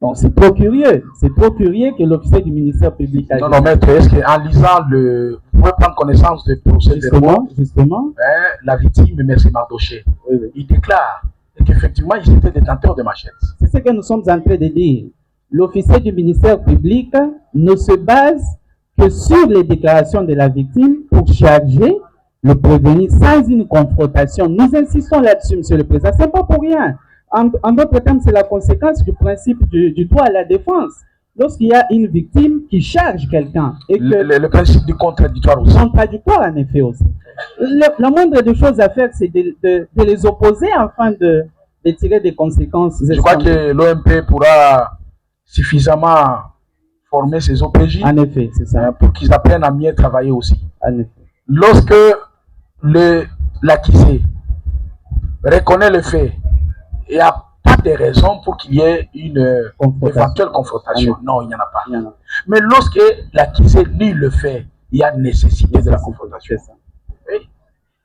Donc c'est trop curieux que l'officier du ministère public a dit. Non, maître, est-ce qu'en lisant vous pouvez prendre connaissance du procès justement, la victime, M. Mardoché, il déclare qu'effectivement, ils étaient détenteurs de machettes. C'est ce que nous sommes en train de dire. L'officier du ministère public ne se base que sur les déclarations de la victime pour charger le prévenu sans une confrontation. Nous insistons là-dessus, Monsieur le Président. Ce n'est pas pour rien. En d'autres termes, c'est la conséquence du principe du droit à la défense. Lorsqu'il y a une victime qui charge quelqu'un et que le principe du contradictoire aussi. Contradictoire en effet aussi. La moindre des choses à faire, c'est de les opposer afin de tirer des conséquences. Je crois que l'OMP pourra suffisamment former ses OPJ. En effet, c'est ça. Pour qu'ils apprennent à mieux travailler aussi. En effet. Lorsque l'accusé reconnaît le fait, il n'y a pas de raison pour qu'il y ait une éventuelle confrontation. Non, il n'y en a pas. Mais lorsque l'accusé nie le fait, il y a nécessité de la confrontation. Oui.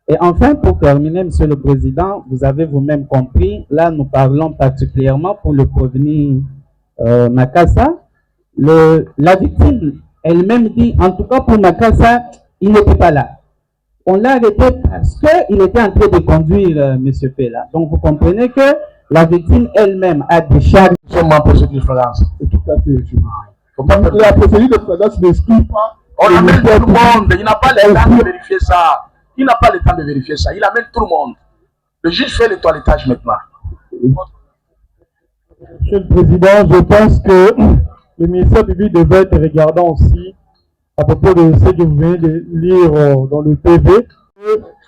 Et enfin, pour terminer, Monsieur le Président, vous avez vous-même compris, là nous parlons particulièrement pour le prévenu Makassa. La victime elle-même dit, en tout cas pour Makassa, il n'était pas là. On l'a arrêté parce qu'il était en train de conduire M. Fela. Donc vous comprenez que la victime elle-même a des charges. Nous sommes en procédure de flagrance. Tout à fait. La procédure de flagrance n'exclut pas. On amène tout le monde. Il n'a pas le temps de vérifier ça. Il n'a pas le temps de vérifier ça. Il amène tout le monde. Le juge fait le toilettage maintenant. Monsieur le Président, je pense que le ministère public devait être regardant aussi à propos de ce que vous venez de lire dans le PV.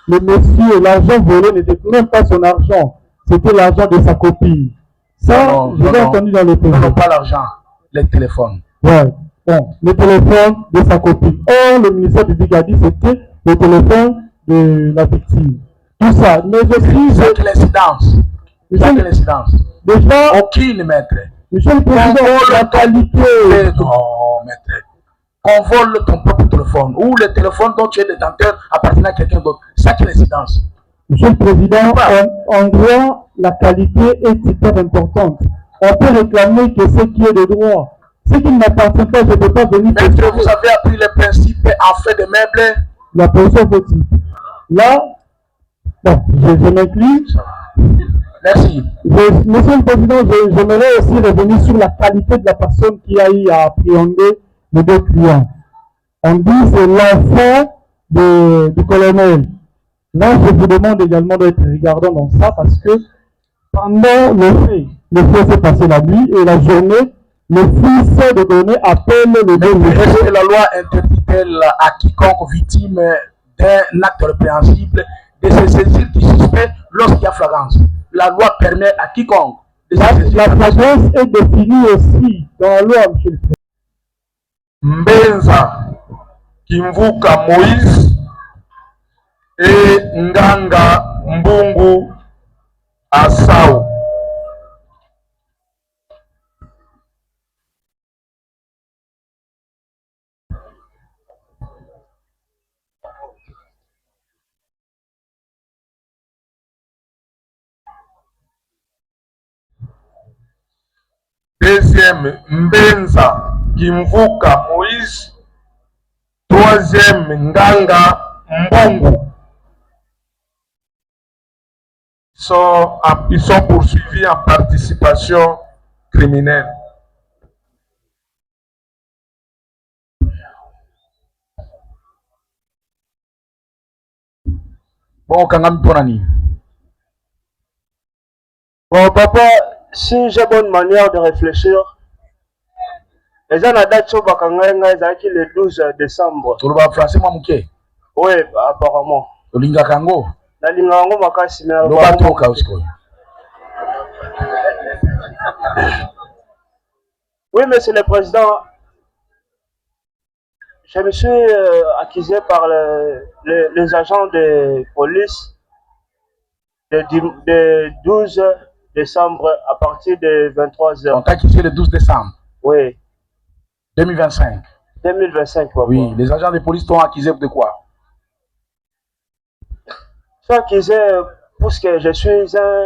Le monsieur, l'argent volé n'était même pas son argent, c'était l'argent de sa copine. Ça, je l'ai entendu dans le PV. Non, pas l'argent, les téléphones. Ouais, bon, le téléphone de sa copine. Or, le ministère public a dit que c'était le téléphone de la victime. Tout ça, mais aussi... C'est que l'incidence. C'est que l'incidence. Déjà... Aucune, maître. Monsieur le Président, la qualité... Non, maître. Qu'on vole ton propre téléphone ou le téléphone dont tu es détenteur appartenant à quelqu'un d'autre. C'est que l'incidence. Monsieur le Président, en droit, la qualité est hyper importante. On peut réclamer que ce qui est de droit. Ce qui ne m'appartient pas, je ne peux pas venir... Maître, vous avez appris les principes en fait de meubles. La position fautive. Là, bon, je m'incline. Merci. Monsieur le Président, j'aimerais aussi revenir sur la qualité de la personne qui a eu à appréhender les deux clients. On dit c'est l'enfant du colonel. Là, je vous demande également d'être regardant dans ça parce que pendant le fait s'est passé la nuit et la journée, le fils de colonel appelle le deux. Est-ce que la loi interdit-elle à quiconque victime d'un acte répréhensible de se saisir du suspect lorsqu'il y a flagrance? La loi permet à quiconque de se saisir. La flagrance est définie aussi dans la loi, monsieur le Président. Mbenza Kimvuka Moïse et Nganga Mbungu Asao. Deuxième, Mbenza Kimvuka Moïse. Troisième, Nganga Mbungu. Ils sont poursuivis en participation criminelle. Bon, Kangam Ponani. Bon, papa, si j'ai bonne manière de réfléchir, les gens à date le 12 décembre. Tu le français, moi, mouké? Oui, apparemment. Le linga kango? La lingango makasi na le bateau kausiko. Oui, monsieur le président, je me suis accusé par les agents de police de 12 décembre à partir de 23h. On t'a accusé le 12 décembre? Oui. 2025. 2025, papa. Oui, les agents de police t'ont accusé de quoi? Je suis accusé parce que je suis un...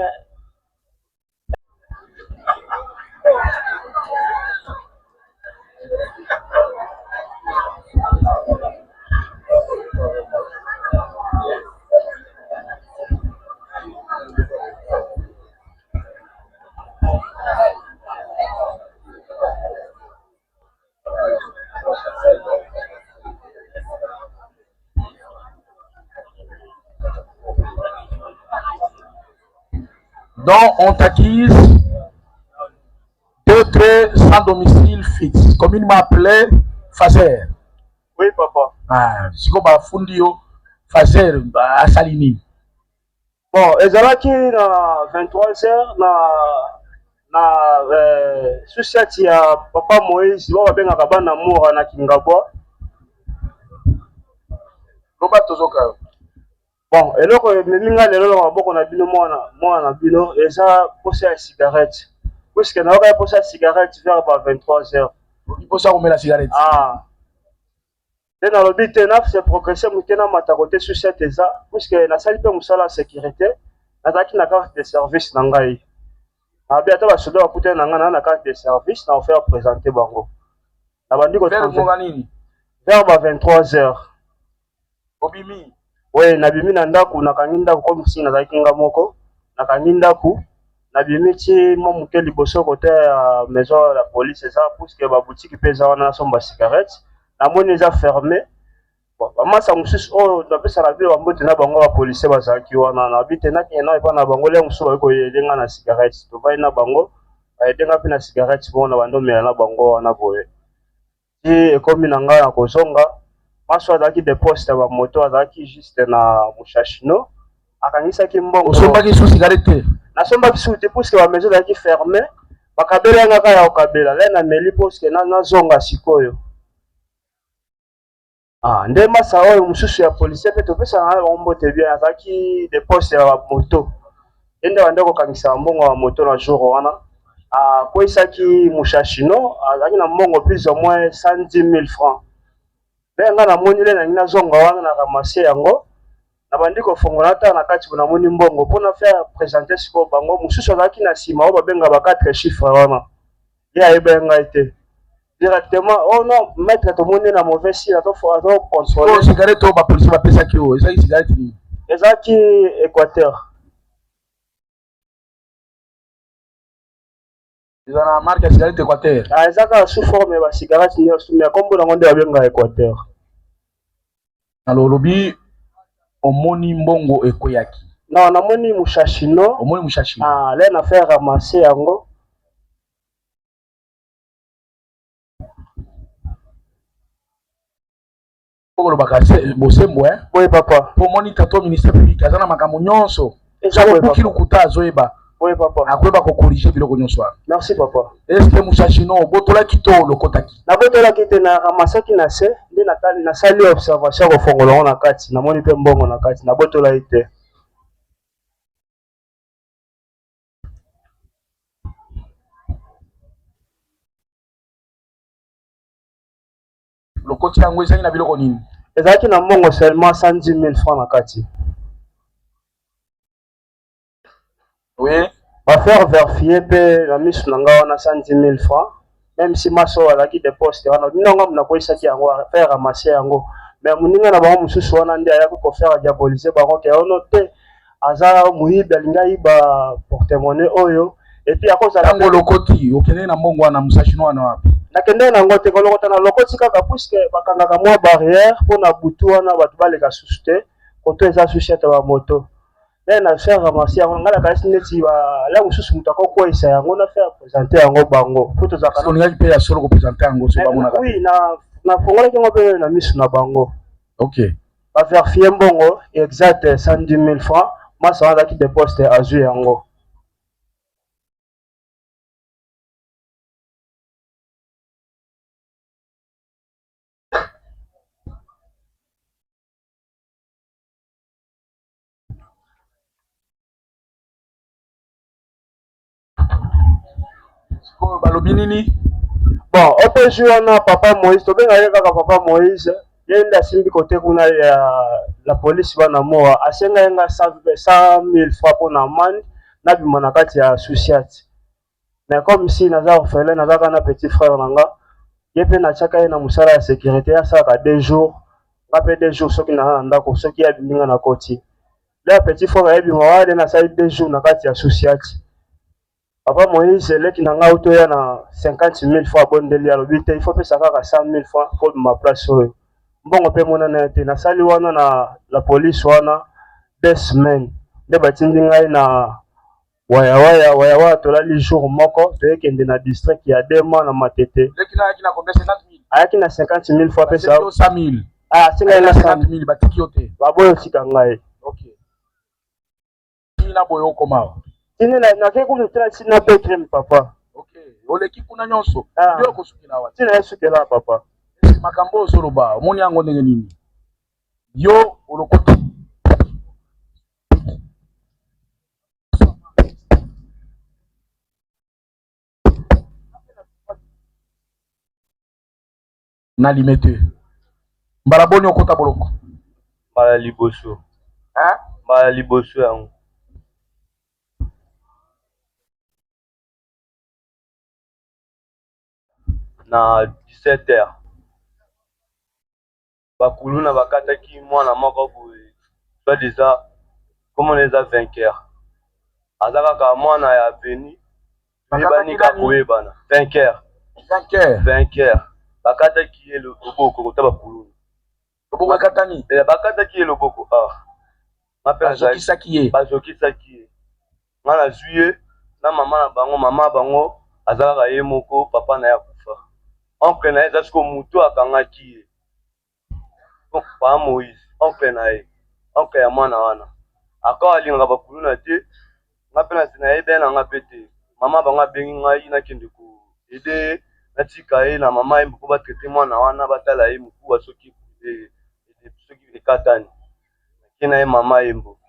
dont ont acquis d'autres sans domicile fixe, communément appelé Fazer. Oui, papa. Ah, c'est comme Fundio Fazer à Salini. Bon, ezalaki na 23h na société ya papa Moïse ba bengaka bana mura na Kingabwa. Loba tozoka. Bon, eloko meminga lelo na maboko na bino mwana na bino eza posa ya cigarette. Puisque na oka posa ya cigarette vers 23h. Il faut ça la cigarette. Ah. Et dans le but c'est progresser mutena mata côté société ça puisque na sali pe musala sécurité nazaki na carte de service na ngai. Na biata ba soda ba puta na ngana na carte de service na faire présenter bango. Na bandi ko vers nini? Vers 23h. Obimi. Oui, na bimi na ndaku na kanginda ko msi na zaki nga moko. Na kanginda ku na bimi ti mo muke liboso côté maison la police ça puisque ba boutique pesa wana somba cigarette. Na moni eza fermé. Bon, maman ça mususu oh na pesa la ville bambote na bango ba police bazaki wana na bite na kena e pa na bango le mususu ko yedenga na cigarette. To vai na bango yedenga pe na cigarette bona bando mela na bango wana boye. Ti ekomi na nga na kozonga maso azaki deposte ba moto azaki juste na Mushashino akangisaki mbongo. Osombaki sous cigarette. Na sombaki sous te puisque ba maison azaki fermé. Bakabela ngaka ya okabela le na meli puisque na zonga sikoyo. Ah, nde masa oyo mususu ya police pe topesa na bombote bien azaki de poste ya moto. Ende bande ko kangisa mbongo wa moto na jour wana. Ah, ko isaki Mushashino azaki na mbongo plus ou moins 110 000 francs. Benga na moni le na ngina zonga wana na ramasser yango. Na bandi ko fongola ta na kati na moni mbongo pona faire présenter siko bango mususu azaki na sima o babenga ba 4 chiffres wana. Ya ebenga ite. Directement oh non maître to monde na mauvais si la to contrôler oh cigarette to ba police ba pesa ki o eza cigarette ni ezaki Équateur eza na marque ya cigarette Équateur ah ezaka sous forme ba cigarette ni sous mais kombo na ngonde abenga Équateur alors lobi omoni mbongo ekoyaki non na moni Mushashino omoni Mushashino ah là na faire ramasser yango. Oui papa. Pour monitor ton ministère public, azana makambo nyonso. Ezako pour kilukuta azoeba. Oui papa. Akweba ko corriger biloko nyonso. Merci papa. Est-ce que Mushashino botola kito lokotaki? Na botola kite na ramasaki na se, ndi na sali observation ko fongola na kati, na moni pe mbongo na kati, na botola ite. Lokoti yango ezali na biloko nini? Ezalaki na mbongo seulement 110 000 francs na kati. Oui. Va faire vérifier pe na misu nanga wana 110 000 francs. Même si maso azaki deposit wana, ndonga mna koisaki yango faire ramasser yango. Mais muninga na bango mususu wana ndi ayaki ko faire diaboliser bango ke ono te aza muyibi alinga yiba porte-monnaie oyo. Et puis akoza tango lokoti okende na mbongo wana Mushashino wana wapi? Nakende na ngote ko lokota na lokoti kaka puisque bakangaka mwa barrière pona butu wana batu baleka susu te koto eza sushete ba moto. Mais na faire ramasser yango ngala kasi neti ba la mususu mutako ko isa yango na faire présenter yango bango. Photo za kana. On ngali pe ya solo ko présenter yango so ba mona. Oui, na fongola kingo pe na misu na bango. OK. Ba vérifier mbongo exact 110 000 francs, masa wana ki deposit azu yango. Balobi nini? Bon, OPJ wana papa Moïse, to benga ye kaka papa Moïse, yende asimbi kote kuna ya la police wana moa, asenga yenga 100 000 francs pona amende na bima na kati ya société. Mais comme si naza orphelin, naza kana petit frère nanga, ye pe na chaka ye na musala ya sécurité ya saka 2 jours, ngape 2 jours soki na ndako soki ya bilinga na koti. Le petit frère ye bima wale na sali 2 jours na kati ya société. Papa Moïse, leki na nga uto ya na 50 000 francs bondeli alobi te, il faut pesa kaka 100 000 francs pour ma place oyo. Mbongo pe mona na te, nasali wana na la police wana 2 semaines. Nde batindi ngai na waya tolali jour moko toyekende na district ya Dema na Matete. Ayaki na 50 000 fois pesa 100 000. Ah, singa na 50 000 batiki yote. Baboyo sika ngai. Okay. Ina boyo koma. Tine na ke kuma tena sina petrem papa. Okay. Oleki kuna nyonso. Ndio kusukila wati. Tine sukela papa. Makambo soroba, omoni yango ndenge nini? Yo olokoti na limete. Mbala boni okota boloko. Mbala liboso. Hein? Mbala liboso yango. Na 17h. Bakuluna bakataki mwana moko boye. Soit déjà comme on les a vainqueurs. Azaka mwana ya Beni. Banika koyebana. Vainqueur. Bakataki ye loboko kotaba kuluna. Loboko bakatani. Bakataki ye loboko. Bazokisaki ye. Bazokisaki ye. Ngana juillet na mama bango azaka ye moko papa na ya kufa. Oncle na ye zasko mutu akangaki ye. Pa Moïse, oncle na ye. Oncle ya mwana wana. Akawa alingaka bakuluna te. Nga pe na sina ye bena nga pete. Mama bango abengi ngai nakende ko ede natika ye na mama ye mpo batraite mwana wana batala ye mokuwa soki ekatani. Nakina ye mama ye mbo.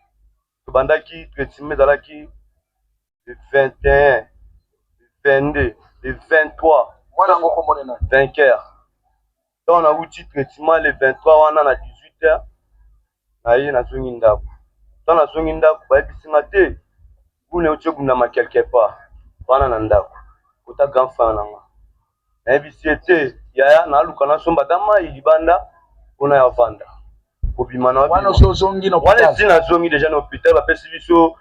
Tobandaki traitement ezalaki le 21, le 22, le 23. Mwana ngo komonena. Vainqueur. Donc on a eu traitement le 23 wana na 18h. Na ye na zongi ndako. Donc na zongi ndako ba bisinga te. Bune oche bundama quelque part. Wana na ndako. Kota grand frère nanga. Na bisiete yaya na luka na somba dama ilibanda ona ya vanda. Obima na wana so zongi na hôpital. Wana sina zongi déjà na hôpital ba pesi biso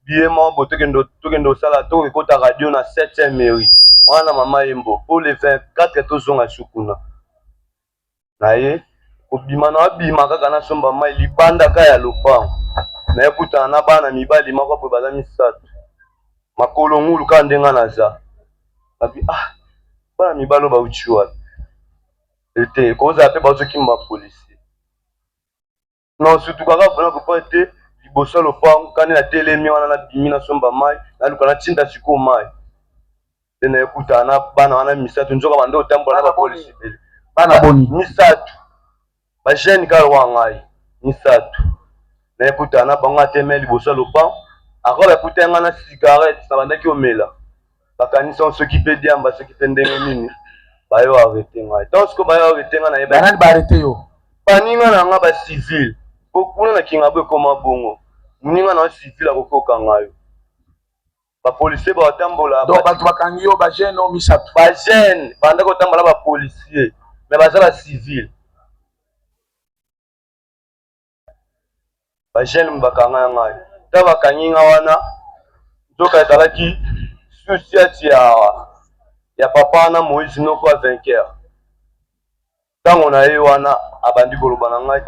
billet mo tokendo sala to ekota radio na 7e mairie. Wana mama yembo pour le 24 tozonga sukuna. Na ye obima na abima kaka na somba mai libanda ka ya lopango. Na ekuta na bana mibali mako po baza misato. Makolo ngulu ka ndenga naza. Abi bana mibalo ba uchiwa. Ete koza pe bazoki ma police. Non surtout kaka bona ko pote liboso lopango kani na telemi wana na bimi na somba mai na luka na tinda siko mai. Tena ekuta na bana wana misato nzoka bando tambola na ba police. Bana boni misato. Ba jeune ka wangai misato. Na ekuta na bango ateme liboso lopango. Akoba ekuta nga na cigarette na bandaki omela. Bakanisa on s'occupe diamba s'occupe ndenge nini. Bayo arrêter ngai. Donc ce que bayo arrêter nga na yeba. Banani ba arrêter yo. Paninga na nga ba civil. Kokuna na kinga bo koma bongo. Muninga na civil akokoka ngayo. Ba policier ba tambola. Donc bantu bakangi yo ba jeune o misato. Ba jeune banda ko tambola ba policier. Mais ba za civil. Ba jeune mbakanga ngayo. Ta bakangi nga wana. Nzoka ezalaki susiati ya papa na Moïse noko a vainqueur. Tango na ye wana abandi koloba na ngai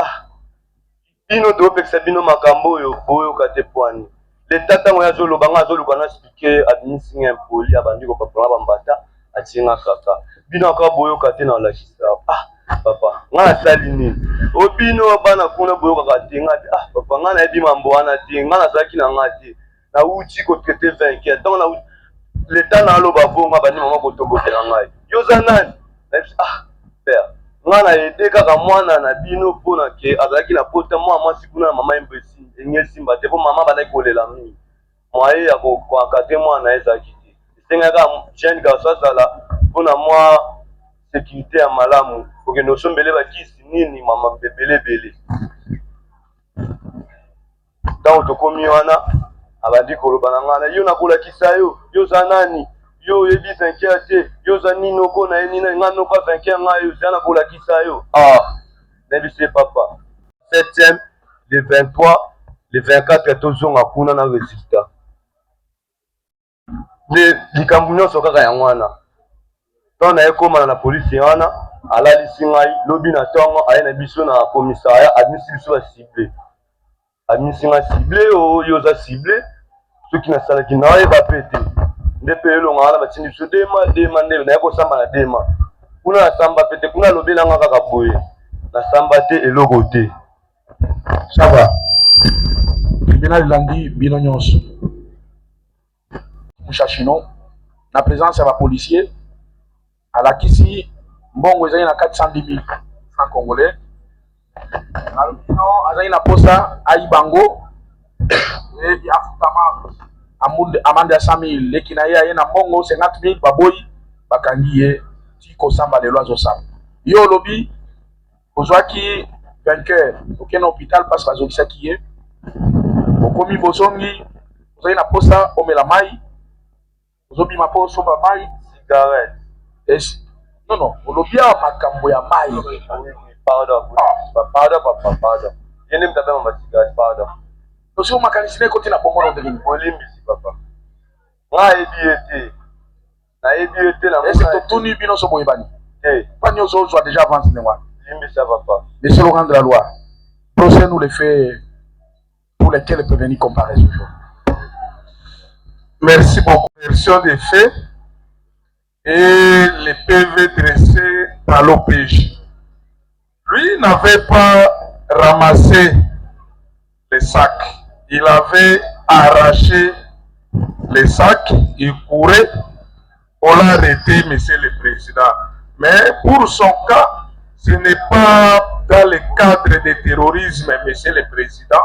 bino do pekisa bino makambo yo boyo kate pwani. Le tatango ya zolo banga zolo kana expliquer administration impoli abandi ko papa bambata atinga kaka. Bino ka boyo kate na la kisa. Papa nga sali nini? Obino bana kuna boyo kaka tinga papa nga na ebi mambo wana tinga na zaki na ngati. Na uchi ko traiter vainqueur. Donc na l'état na lo bavonga bani mama ko tobokela ngai. Yo za nani? Père. Ngana ede kaka mwana na bino pona ke azalaki na pota mwa sikuna na mama imbesi engesi mbate po mama balaki kolela mini. Mwaye ya ko akate mwana ezaki te. Senga ka jeune ka sala pona mwa sécurité ya malamu. Oke no sombele ba kisi nini mama bebele bele. Tango tokomi wana abandi koloba na ngana yo nakolakisa yo za nani yo yebi vainqueur te yo za nino ko na nina ngano ko vainqueur ngayo za nakolakisa yo nebi se papa 7e le 23 le 24 tozonga kuna na résultat le likambu nyonso kaka ya mwana to na ekoma na police wana alalisi ngai lobi na tongo aye na biso na commissariat admisi biso ba ciblé admisi nga ciblé yo za ciblé Ce qui n'a pas qui n'a pas pété. Des pays longs à la machine sur des mains, n'a pas samba des mains. Kuna samba pété, kuna lobby n'a pas capoué. La samba té et logoté. Ça va. Tribunal lundi, binonyos. Mouchachino, la présence de la policier, à la Kissi, bon, vous avez 410 000 francs congolais. Alors, il a posa à Ibango, et il y a amende à 100 000. Les Kinaïa, il y a bongo 50 000, baboy, bakangiye, tiko samba de l'oiseau sam. Yo lobby, ozwaki vainqueur, aucun hôpital parce que azokisa qui est. Okomi bozongi, vous avez la posa, omelamai, ozobi ma posa, omamai, cigarette. Non, olobia makambo ya mai. Pardon. Pardon. Je n'aime pas ma cigarette, pardon. Parce que vous m'avez côté la bombe de l'île. Papa. Moi, et c'est tout nu, bino so boybani. Pas nous autres, déjà avancé de moi. Ça va pas. Monsieur le grand de la loi, procès nous les fait pour lesquels peut venir comparer ce jour. Merci beaucoup. Version des faits et les PV dressés par l'OPJ. Lui n'avait pas ramassé les sacs. Il avait arraché les sacs. Il courait. On l'a arrêté, monsieur le président. Mais pour son cas, ce n'est pas dans le cadre de terrorisme, monsieur le président.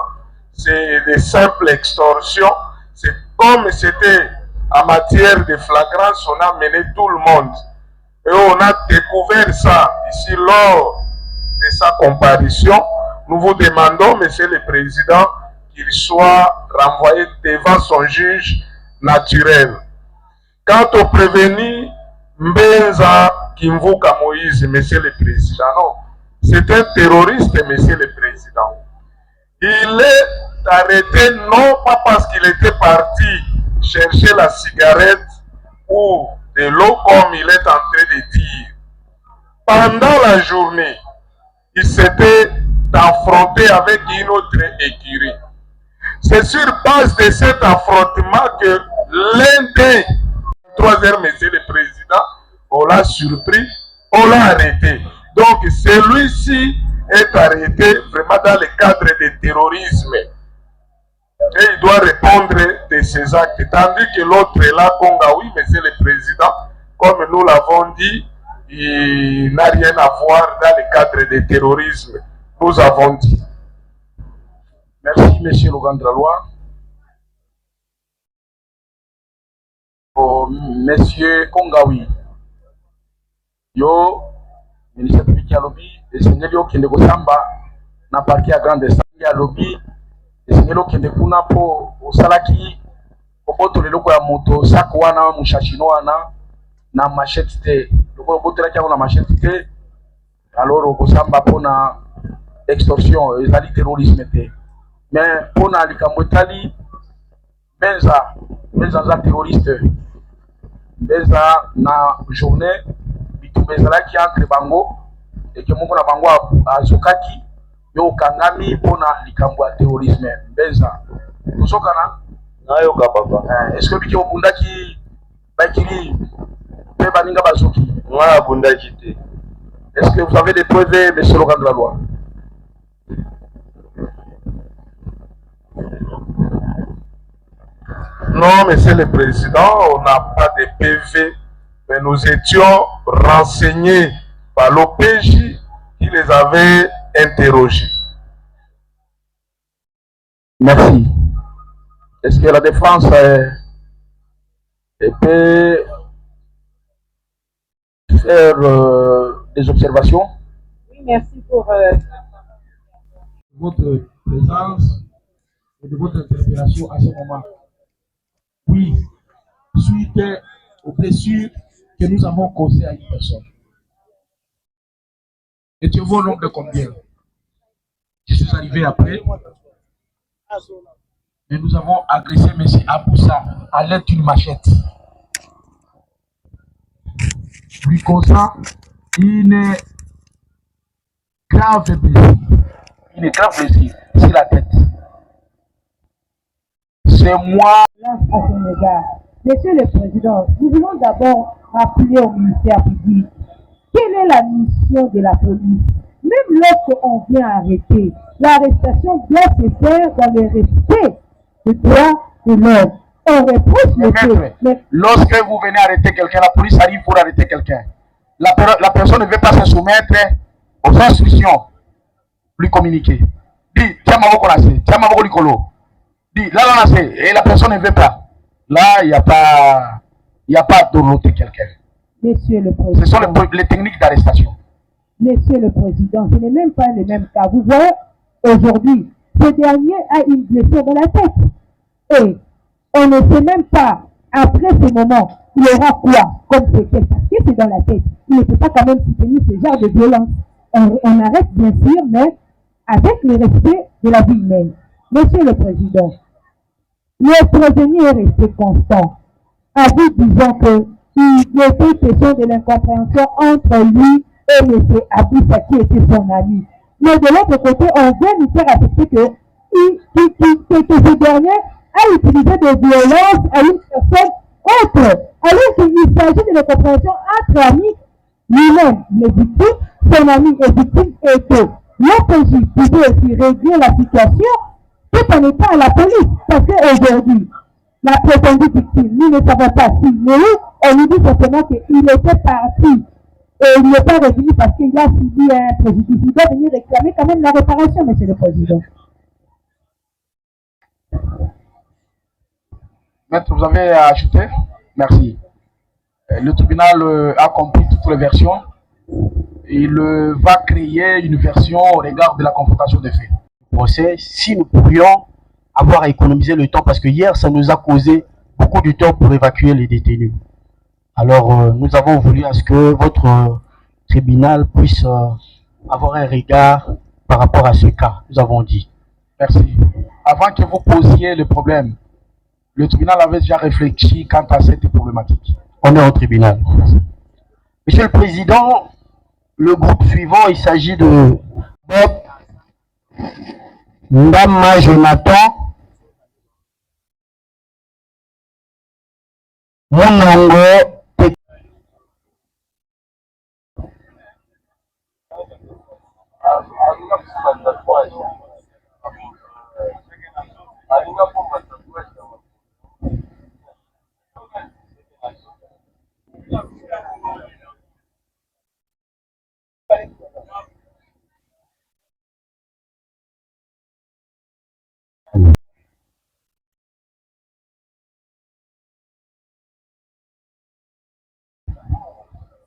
C'est de simples extorsions. C'est comme c'était en matière de flagrance, on a mené tout le monde. Et on a découvert ça ici lors de sa comparution. Nous vous demandons, monsieur le président, qu'il soit renvoyé devant son juge naturel. Quant au prévenu Mbenza Kimvuka Moïse, monsieur le président, non, c'est un terroriste, monsieur le président. Il est arrêté non pas parce qu'il était parti chercher la cigarette ou de l'eau comme il est en train de dire. Pendant la journée, il s'était affronté avec une autre écurie. C'est sur base de cet affrontement que l'un des 3 heures, monsieur le président, on l'a surpris, on l'a arrêté. Donc celui-ci est arrêté vraiment dans le cadre du terrorisme. Et il doit répondre de ses actes. Tandis que l'autre est là, Kongaoui, monsieur le président, comme nous l'avons dit, il n'a rien à voir dans le cadre du terrorisme. Nous avons dit. Merci, monsieur le grand de la loi. Monsieur Kongaoui. Yo, ministre public à lobby, et seigneur yo kende ko samba na parquet à grande sangi à lobby, et seigneur yo kende kuna po osalaki oboto leloko ya moto sako wana mushashino wana na machette te. Loko oboto la kia na machette te. Alors ko samba pona extorsion, ezali terrorisme te. Mais pona likambo etali benza za terroriste. Benza na journée bezalaki entre bango et que moko na bango azokaki yo kangami pona likambo ya terrorisme beza kusokana nayo ka papa. Est-ce que biki obundaki bakiri pe baninga bazoki Nga bundaki te. Est-ce que vous avez des preuves, monsieur le grand de la loi? Non, monsieur le président, on n'a pas de PV. Mais nous étions renseignés par l'OPJ qui les avait interrogés. Merci. Est-ce que la défense peut faire des observations? Oui, merci pour votre présence et de votre interpellation à ce moment. Oui, suite aux blessures que nous avons causées à une personne. Et tu vois au nombre de combien? Je suis arrivé après. Et nous avons agressé M. Aboussa à l'aide d'une machette. Lui causant une grave blessure. Une grave blessure sur la tête. c'est moi. À son égard. Monsieur le Président, nous voulons d'abord rappeler au ministère public quelle est la mission de la police. Même lorsqu'on vient arrêter, l'arrestation doit se faire dans le respect des droits de l'homme. On reproche le fait. Mais lorsque vous venez arrêter quelqu'un, la police arrive pour arrêter quelqu'un. La personne ne veut pas se soumettre aux instructions lui communiquer. Dit, tiens ma voix tiens ma voix licolo. Dit, là, et la personne ne veut pas. Là, il n'y a pas d'honnêteté quelqu'un. Monsieur le Président. Ce sont les techniques d'arrestation. Monsieur le Président, ce n'est même pas le même cas. Vous voyez, aujourd'hui, ce dernier a une blessure dans la tête. Et on ne sait même pas, après ce moment, il y aura quoi comme séquelle. Parce que c'est dans la tête. Il ne peut pas quand même soutenir ce genre de violence. On arrête bien sûr, mais avec le respect de la vie humaine. Monsieur le Président, le prisonnier est resté constant. À vous disant qu'il était question de l'incompréhension entre lui et M. Abissa qui était son ami. Mais de l'autre côté, on vient nous faire accepter que ce dernier a utilisé des violences à une personne autre, alors qu'il s'agit de l'incompréhension entre amis. Lui-même, les victimes, son ami est victime et que l'OPJ pouvait aussi régler la situation tout en étant à la police. Parce qu'aujourd'hui, la prétendue victime, nous ne savons pas si, mais on nous dit simplement qu'il était parti et il n'est pas revenu parce qu'il a subi un préjudice. Il doit venir réclamer quand même la réparation, Monsieur le Président. Maître, vous avez à ajouter? Merci. Le tribunal a compris toutes les versions. Il va créer une version au regard de la confrontation des faits. Procès, si nous pourrions avoir à économiser le temps, parce que hier, ça nous a causé beaucoup de temps pour évacuer les détenus. Alors, nous avons voulu à ce que votre tribunal puisse avoir un regard par rapport à ce cas, nous avons dit. Merci. Avant que vous posiez le problème, le tribunal avait déjà réfléchi quant à cette problématique. On est au tribunal. Monsieur le Président, le groupe suivant, il s'agit de Bob Ndama Jonathan Monongo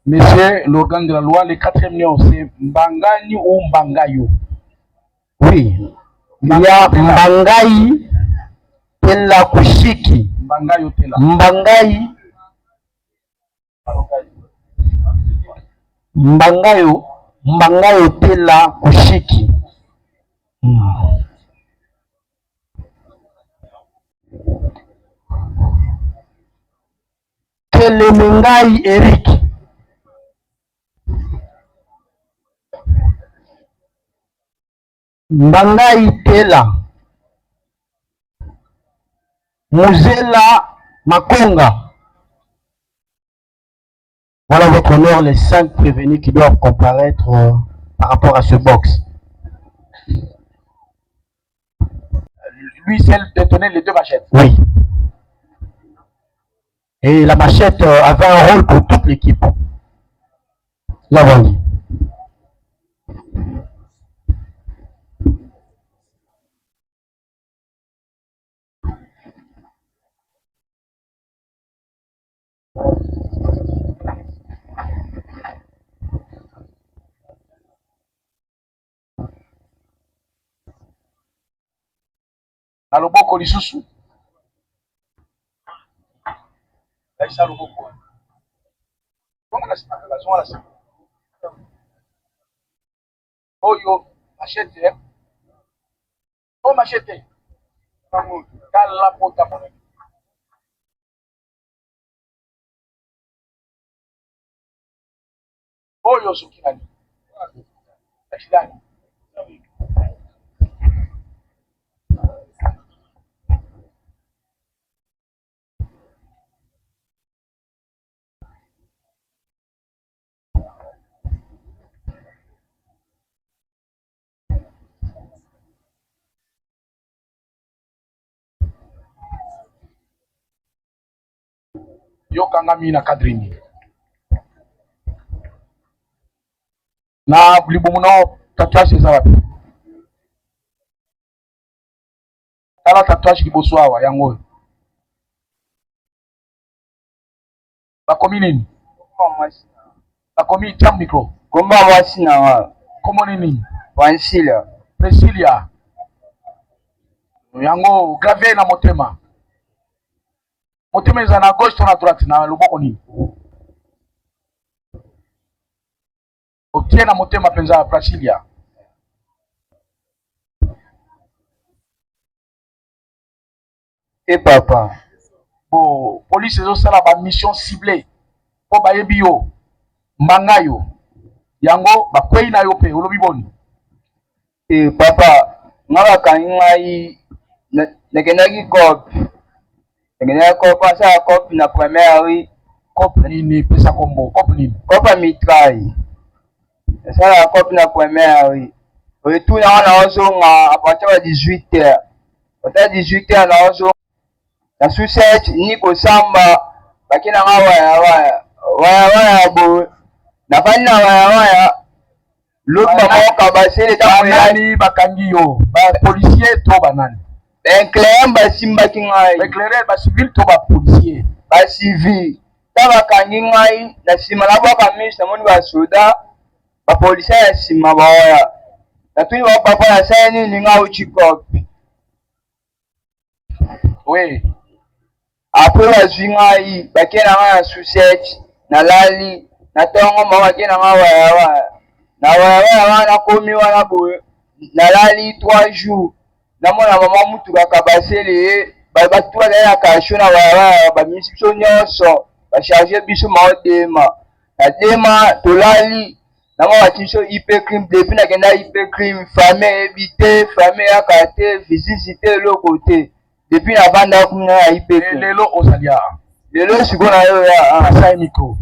Monsieur l'organe de la loi, le quatrième nom, c'est Mbangani ou Mbangayo? Oui. Il y a Mbangai Tela Kushiki. Mbangayo Tela. Mbangayo Tela Kushiki. Telemengai Eric. Mbangai Tela. Muzela Makonga. Voilà votre honneur, les 5 prévenus qui doivent comparaître par rapport à ce box. Lui, seul détenait les 2 machettes. Oui. Et la machette avait un rôle pour toute l'équipe. Nous l'avons dit. Na loboko lisusu. Laisha loboko. Oyo machete. Oh machete. Kala pota mone. Oyo sukirani. Ashidani. Yo kangami na kadrini. Na libomuno tatouage za wapi? Tala tatouage liboso awa yango. Bakomi nini? Bakomi tia micro. Komba mwasi na wa. Komo nini? Priscilla. Priscilla. Yango gravé na motema. Motema eza na gauche to na droite na loboko nini? Otie na motema penza Priscilla. Et papa. Bon, police ezosala ba mission ciblée. Po bayebi yo. Mbanga yo. Yango bakwei na yo pe olobi boni. Et papa, nga bakangi ngai nakendaki cope. Nakendaki cope, asala cope na première rue. Cope nini pesa kombo? Cope nini? Cope ya mitraille. Asala cope na première rue. Retour na wana ozonga à partir de 18h. À partir de 18h na ozonga. Na sucette ni kosamba bakina nga waya bo. Na fani na waya. L'autre maman kabasele ta nani bakangi yo ba policier to banani éclaireur basimbaki ngai éclaireur ba civil to ba policier ba civil ta bakangi ngai na sima na baka mishi namoni ba soda ba policier ya sima baoya na tuni ba papa na sala nini nga uchi kopi oui après bazwi ngai bakena ngai na sucette na lali na tongo moko bakena ngai waya na waya nakomi wana boye nalali 3 jours namona mama mutuka kabasele ye batu bazali na kasho na waya bamisi biso nyonso bacharge biso maodema na dema tolali namona bati biso hypercrime depuis nakenda hypercrime fame eyebi te fame eyaka te visisi te eloko te depuis navanda kuna ya hypercrime lelo ozali awa lelo sikoyo na yo ya asa micro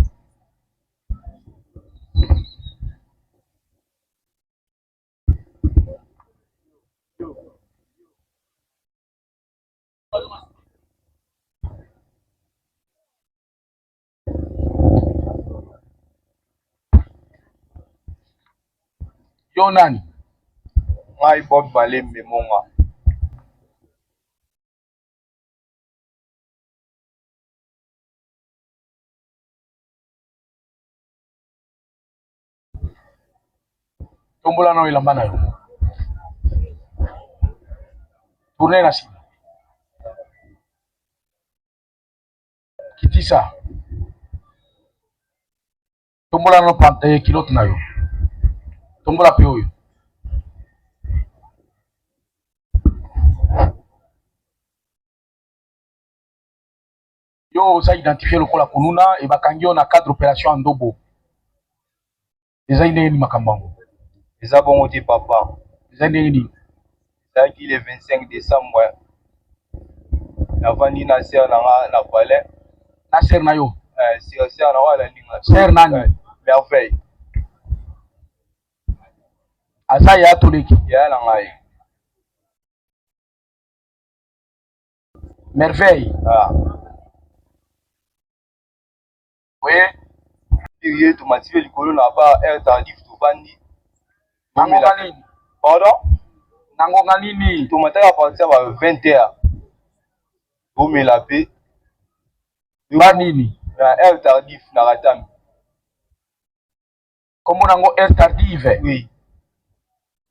yo nani? Ngai Bob Malembe Monga. Tombola na elamba na yo. Tourne na sima. Kitisa. Tombola na pante kilote na yo. Tombola pe oyo. Yo oza identifié lokola kununa e bakangi yo na cadre opération Ndobo. Eza ndenge ni makambango. Eza bongo te papa. Eza ndenge ni. Ezalaki le 25 décembre. Navandi na ser na nga na palais. Na ser na yo? Ser na wala ninga. Ser nani? Merveille. Aza ya toleki. Ya na ngai. Merveille. Ah. Oui. Pirier tomative likolo na ba air tardif to bandi. Nangonga nini? Pardon? Nangonga nini? Tomataka partir ba 20h. Bomela pe. Ba nini? Na air tardif na Katami. Comment nango air tardive? Oui.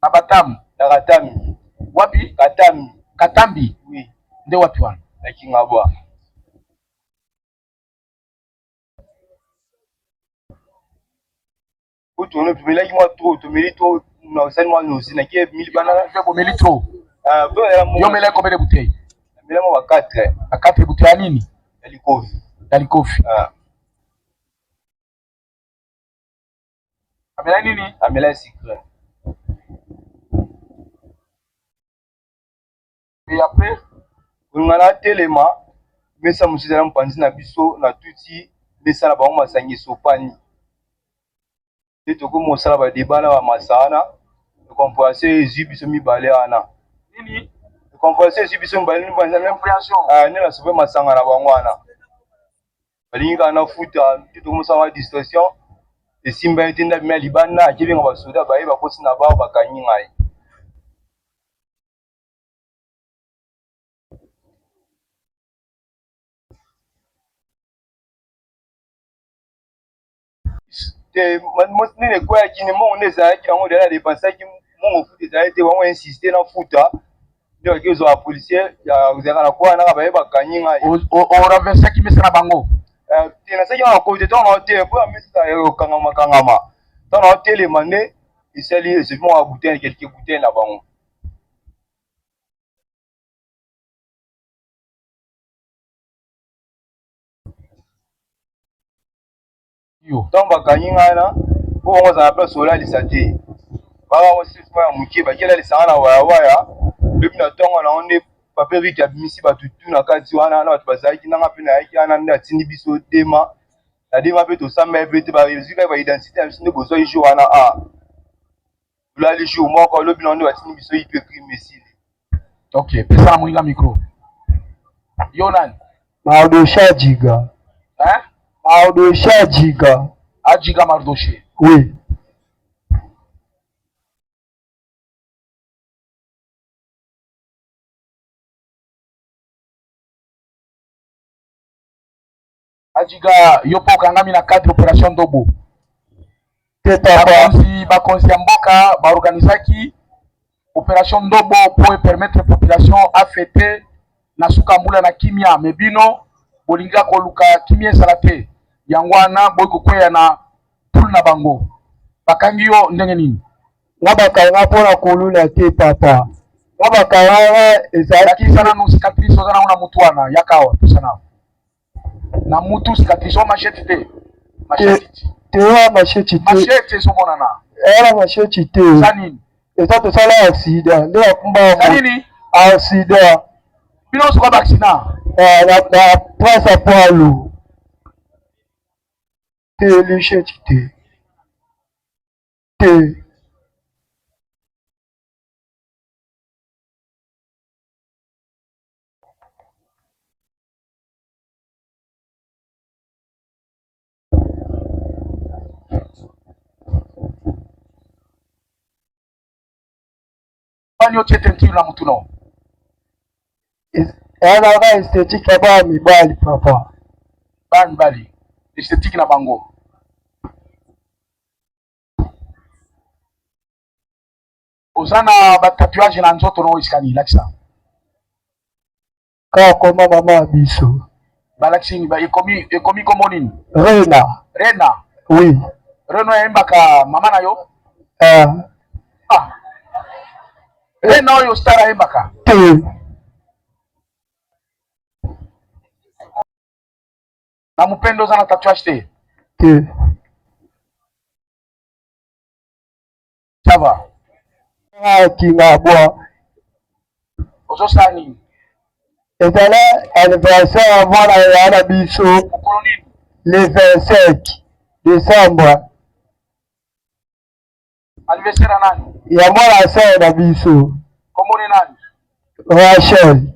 Na Batam? Na Katami. Wapi? Katami. Katambi? Oui. Nde wapi wana? Na Kingabwa. Tourne tumelaki moi trop tomeli trop na osani moi nosi na ki mili bana fait bomeli trop. Yo mele combien de bouteilles? Mele mo ba 4. A 4 bouteilles nini? Ya likofi. Ya likofi. Amela nini? Amela secret. Et après ngana telema mesa musizala mpanzi na biso na tuti mesa na bango masangi sopani. Et toko mosala ba débat na ba masana de compréhension ezu biso mibale wana nini de compréhension ezu biso mibale ni banza compréhension ni la sauver masanga na bango wana balingi kaka nafuta te tokomosanga distraction esimba ete nda bima libanda akebenga basoda baye bakosi na bao bakanyi ngai nini ekweyaki ni mbongo nde ezalaki yango deya depensaki mbongo futa ezalaki te bango insiste na futa nde baki ozwa bapolisier ezalaka na kwa naka baye bakanyi ngai oraversaki mesa na bango te nasaki na kote ntango na otelema mpo ya mesa ekangama ntango na otelema nde esali esevi moko ya butene kelke butene na bango ntango bakanyi ngai na mpo bango ozala na place olalisa te bakango sisma ya moke baki elalisanga na wayawaya lobi na ntongo nango nde pape riki abimisi bato tu na kati wana na bato bazalaki nanga mpe nayaki wana nde atindi biso dema na dema mpe tosamba ye mpe te bazwi kaka baidentité ya biso nde bozwaki jour wana tolali jour moko lobi nango nde batindi biso ipe crime esili ok pesa na moninga micro yo nani Mardosha Jiga. hein Mardosha Jiga. Ajiga Mardoshe. Oui. Ajiga yo mpo okangami na cadre opération Ndobo. Bakonzi ya mboka baorganizaki opération Ndobo pour permettre population affectée na suka mbula na kimia mebino bolinga koluka kimia ezala te yango wana boyi kokweya na tulu na bango bakangi yo ndenge nini nga bakanga mpona kolula te papa nga bakanga ezalaki sana no cicatrice oza nango na mutu wana yaka awa pesa nao na mutu cicatrice o machete te machete tewa machete te machete ezomonana era machete te sa nini eza tosala accident nde bakumba sa nini accident bino osoka baaccident na place ya poalo te lichete te te bani otie tenture na mutu no yanaka esthétique ya bana mibali papa bana mibali esthétique na bango oza na batatuage na nzoto no esika lakisa kaka koma mama ya biso balakisi nini ekomi kombo nini rena oui reno ayembaka mama na yo rena oyo star ayembaka te na mupendo oza na tatouage te te sava kinga bwa ozosala nini ezala anniversaire ya mwana ya na biso mokolo nini le 27 décembre anniversaire ya nani ya mwana ya sere na biso kombo ni nani Rachel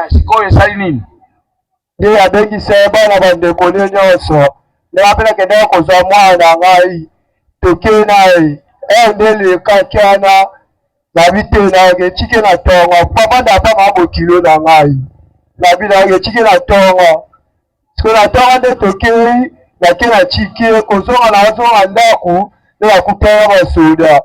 sikoyo esali nini nde abengisa bana bandeko ne nyonso nde ape nakendaka kozwa mwana ngai toke naye nde lekaki wana nabi te nake tike na tongo papa nde apanga bokilo na ngai nabi nake tike na tongo siko na tongo nde tokei nake na tike kozonga nazonga ndako nde nakutana basoda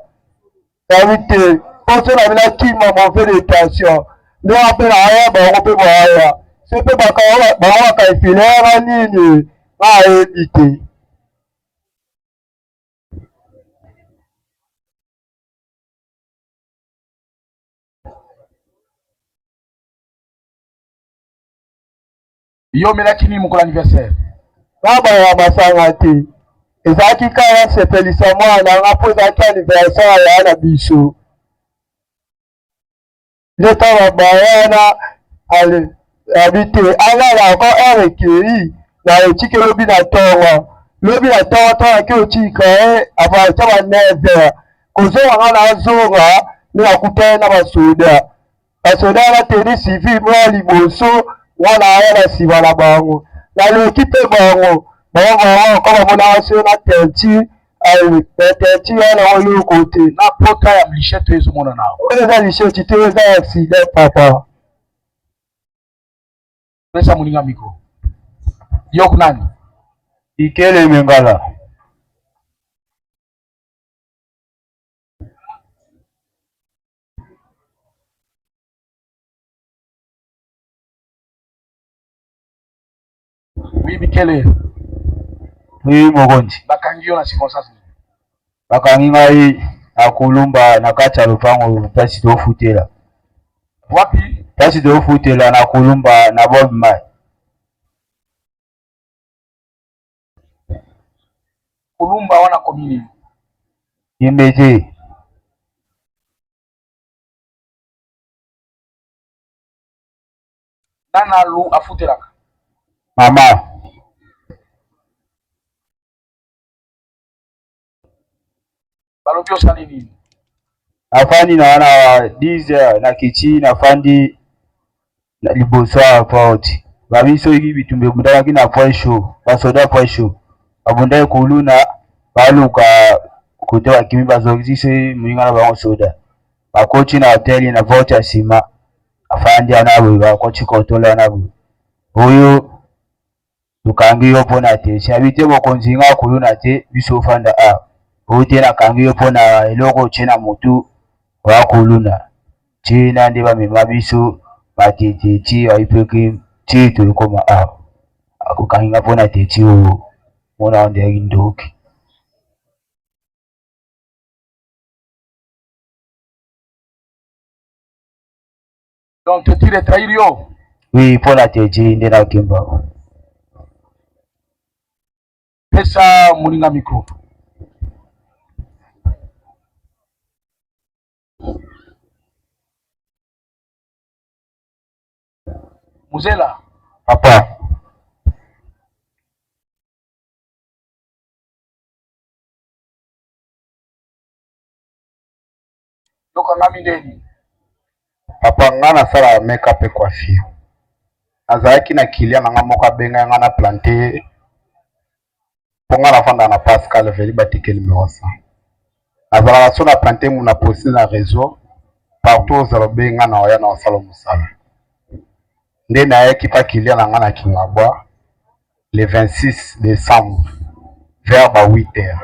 nabi te poso nabi nakima mauvais détention nde ape naaya bango mpe baaya se mpe bango bakaifilera nini nayebi te yo omelaki nini mokolo anniversaire ngaba ya masanga te ezalaki kaka sepelisa mwana nga mpo ezalaki anniversaire ya na biso nde ntango bayana abi te alala ako ere ekei na etiki lobi na ntongo ntonaki otika ye avatya ba 9h kozonga nga nazonga nous akutana na basoda basoda bateni civil mwa liboso wana aya na nsima na bango naloki mpe bango bango kama mona asio na teinture teinture wana oloko te na pota ya lichette ezomona nao oyo eza lichette te eza accident papa. pesa moninga micro yok nani Ikele Mengala. oui Bikele Oui Mogonzi. bakangi yo na circonstance Bakangi ngai akulumba na kati ya lupango place tofutela. wapi Place tofutela na kulumba na Bob Mai. kulumba wana komini Imbeje. nana lu afutelaka Mama. balobi osali nini Nafandi na wana 10 na kichi nafandi na liboso ya porte. Babiso iki bitumbe bundaki na point show. Basoda point show. Abundai kuluna baluka kote wa kimi bazogisi muinga na bango soda. Bakochi na hoteli na vote ya sima. Afandi anabo bakochi kotola nabo. Oyo tukangi yo pona te. Shabite bokonzi nga kuluna te biso fanda a. Ote na kangi yo pona eloko chena mutu wa kuluna. China ndi bamema biso batete chi aipeki chi tulikoma a. Akukangi pona te chi o mona onde ndoki. donc te tire trahir yo Oui, pona te chi ndi na kimba. pesa moninga micro Muzela Papa. yokangami ndeni Papa nga nasala make-up et coiffure. Nazalaki na client nanga moko abenga nga na planté mpo nga nafanda na Pascal veli batike numéro 100. Nazalaka so na planté mu na posti na réseau partout ozala obenga na oya na osala mosala. Nde nayaki pa client na nga na Kingabwa le 26 décembre vers ba 8h.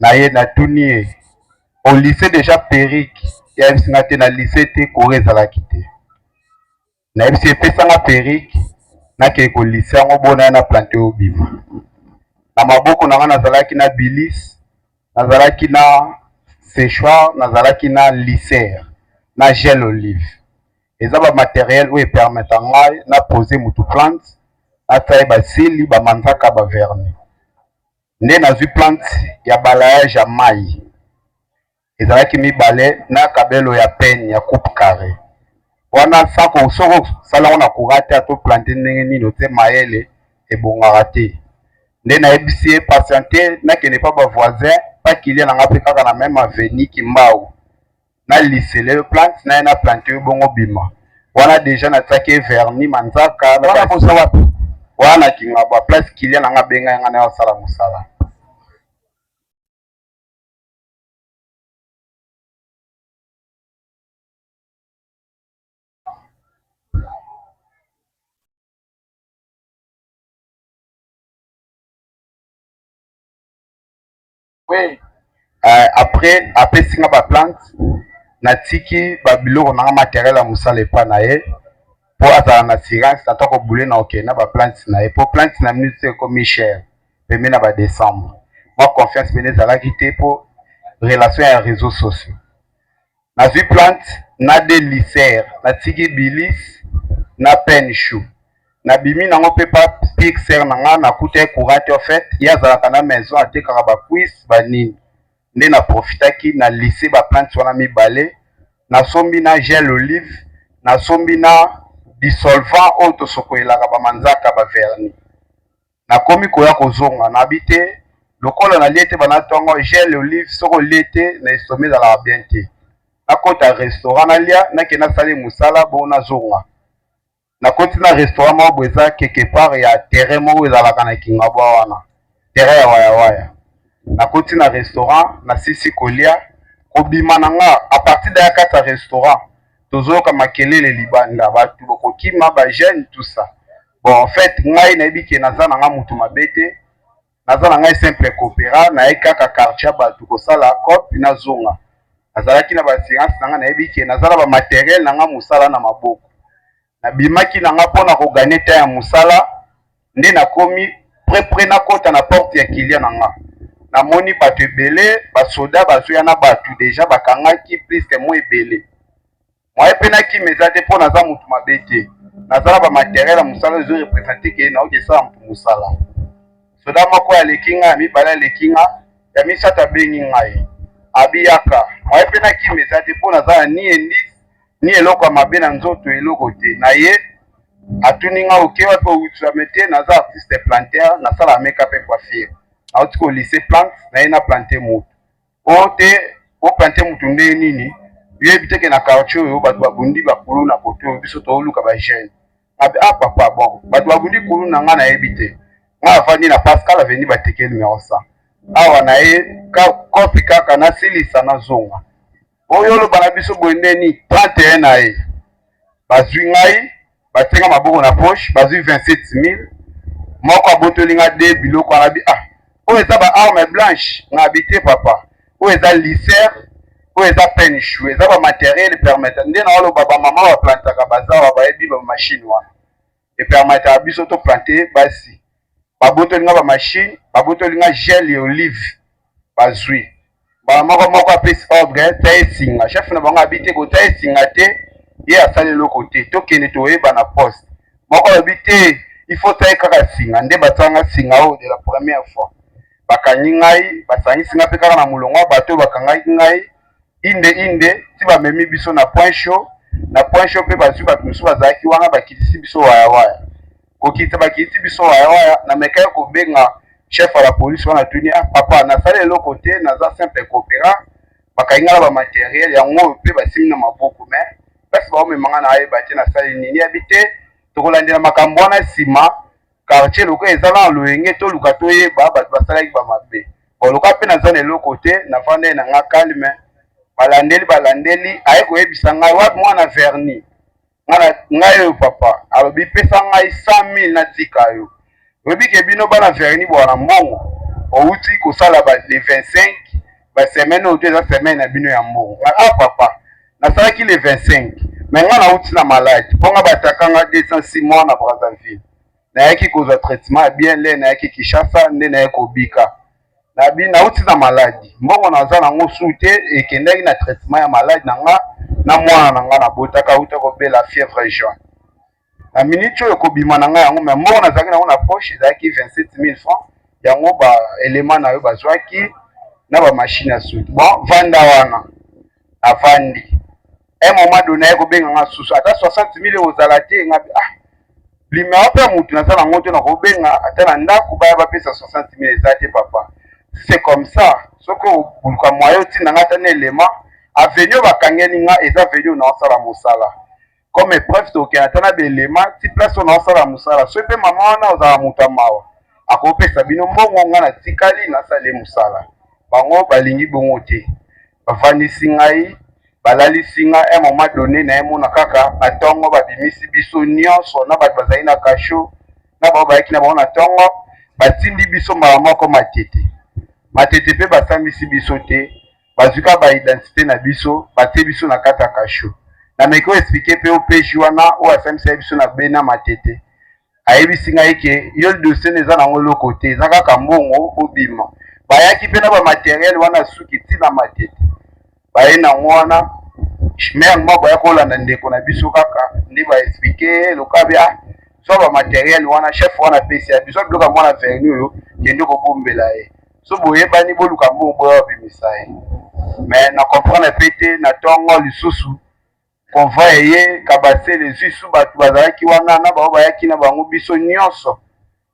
Naye natuni ye au lycée déjà perruque yayebisi nga te na lycée te kore ezalaki te. Nayebisi epesanga perruque nakei ko lycée yango bona ye na planté oyo bima. Na maboko na nga nazalaki na bilis, nazalaki na séchoir, nazalaki na lissère, na gel olive. Eza ba matériel oyo epermeta ngai na poser mutu plante, atsaye basili ba manzaka ba vernis. Nde nazwi plante ya balayage ya mai. Ezalaki mibale na kabelo ya peigne ya coupe carré. Wana sako soko salango na kurate ato planté ndenge nini te mayele ebongaka te. Nde nayebisi ye patiente nakende pa bavoisin pa kilia nanga mpe kaka na meme aveni Kimbau na lisele plante na ye na plante oyo bongo bima wana deja natiaki ye verni manzaka wana koza wapi wana Kingabwa place kilia nanga benga yanga na ye osala mosala. oui Après apesi nga ba plante natiki babiloko nanga matériel ya mosala epa na ye mpo azala na assurance ata kobule na okende na ba plante na ye mpo plante na minute te ekomi cher pembe na ba décembre mwa confiance pene ezalaki te mpo relation ya réseaux sociaux. Nazwi plante na de lissère natiki bilis na pen chou nabimi nango mpe pa pixer na nga nakuta courant te en fait ye azalaka na maison atekaka bacuise banini nde na profitaki na lise baplante wana mibale nasombi na gel olive nasombi na dissolvant oyo tosokolelaka bamanzaka baverni nakomi koya kozonga nabi te lokola nalie te banatongo gel olive soko olie te na estomac ezalaka bien te nakota restaurant nalia nakenda sali musala bo nazonga nakoti na restaurant moko eza quelque part ya terrain moko ezalaka na Kingabwa wana terrain ya waya nakoti na restaurant na sisi kolia kobima na nga a partir de ya kati ya restaurant tozoyoka makelele libanda bato bokokima bagene tout ça bon en fait ngai nayebi ke naza na nga mutu mabe te naza na ngai simple coopéra naye kaka quartier bato kosala cope nazonga nazalaki na baassurance na nga nayebi ke naza na bamateriel na nga mosala na maboko nabimaki na nga mpona kogane ta ya mosala nde nakomi prepre nakota na porte ya kilia na nga namoni bato ebele basoda bazoya na bato deja bakangaki plus ke mo ebele moye mpe nakima eza te mpo naza mutu mabe te naza na bamateriel ya mosala ezorepresente ke naoki esala mutu mosala soda moko aleki nga ya mibale aleki nga ya misato abengi ngai abiyaka moye mpe nakima eza te mpo naza na ni indice ni eloko ya mabe na nzoto eloko te na ye atuni nga oke wapi outsame te naza artiste planteur nasala make-up mpe coiffure nauti kolise plante na ye na plante mutu o te oplante mutu nde nini yebi teke na quartier oyo bato babundi bakulu na kote oyo biso tooluka bagene papa bon bato babundi kulu na nga nayebi te nga avandi na Pascal aveni bateke numero 100 awa na ye kopi kaka nasilisa nazonga oyo oloba na biso boye ndeni 31 na ye bazwi ngai batenga maboko na poche bazwi 27000 moko abotoli nga de biloko anabi oyo eza baarme blanche nga habite papa oyo eza lisere oyo eza penchu eza bamateriel permete nde na oloba bamama baplantaka bazawa bayebi bamashine wana epermetaka biso toplante basi babotoli nga bamashine babotoli nga gel ya olive bazwi moko apesi ordre ta esinga chef na bango abi te kota esinga te ye asali eloko te tokende toyeba na poste moko alobi te il faut taye kaka singa nde batanga singa oyo de la première fois bakangi ngai basangisi nga mpe kaka na molongo ya bato oyo bakangaki ngai inde ti bamemi biso na point chaud mpe bazwi bato mosusu bazalaki wana bakitisi biso wayawaya kokita bakitisi biso wayawaya namekaki kobenga chef ya la police wana tuni papa nasali eloko te naza simple coopéra bakangi nga na bamateriel yango mpe basimi na maboko me place baomemanga na ayeba te nasali nini yabi te tokolandela makambo wana nsima quartier lokola eza na loyenge toluka toyeba bato basalaki bamabe oluka mpe naza na eloko te nafanda ye na nga calme balandeli aye koyebisa ngai wapi mwana verni ngai oyo papa alobi pesa ngai 100 000 natika yo oyebi ke bino bana verni bwana mbongo outi kosala le 25 basemaine oyo to eza semaine na bino ya mbongo papa nasalaki le 25 me nga nauti na maladi mpo nga batakanga 206 mois na Brazzaville nayaki kozwa traitement ya bien le nayaki Kinshasa nde nayaki kobika nauti na maladi mbongo naza nango su te ekendaki na traitement ya maladi na nga na mwana na nga nabotaka auta kobela fièvre jaune na minute oyo kobima na nga yango me mbongo nazalaki nango na poche ezalaki 27 000 francs yango baelema na yo bazwaki na bamashine ya suki bon vanda wana avandi moment donné kobenga nga susu ata 60 000 ozala te nga limero mpe mutu naza nango te na kobenga ata na ndako baya bapesa 60 000 eza te papa c'est comme ça soki obuluka moyo otinda nga ata na elema avenio bakangeli nga eza avenio naosala mosala comme épreuve tokende ata na belema ti place oyo naosala mosala soki mpe mama wana ozala moto ya mawa akopesa bino mbongo nga natikali nasali mosala bango balingi bongo te bafandisi ngai balalisi nga un moment donné na emona kaka na ntongo babimisi biso nyonso na bato bazali na kasho na bao bayaki na bango na ntongo batindi biso mbala moko matete mpe basambisi biso te bazwika baidentité na biso batie biso na kati ya kasho na meki oexplike mpe opeji wana oyo asambisa biso na bena matete ayebisi ngai ke yo dossier eza nango eloko te eza kaka mbongo obima bayaki mpe na bamateriel wana suki ntina matete baye nango wana mer moko baya kolanda ndeko na biso kaka nde baexplike lokabe so bamateriel wana chef wana apesi ya biso biloko mwana verni oyo kende kobombela ye so boyebani boluka mbongo boya babimisa ye me na comprendre mpe te na ntongo lisusu convoi eye kabase lisusu bato bazalaki wana na bao bayaki na bango biso nyonso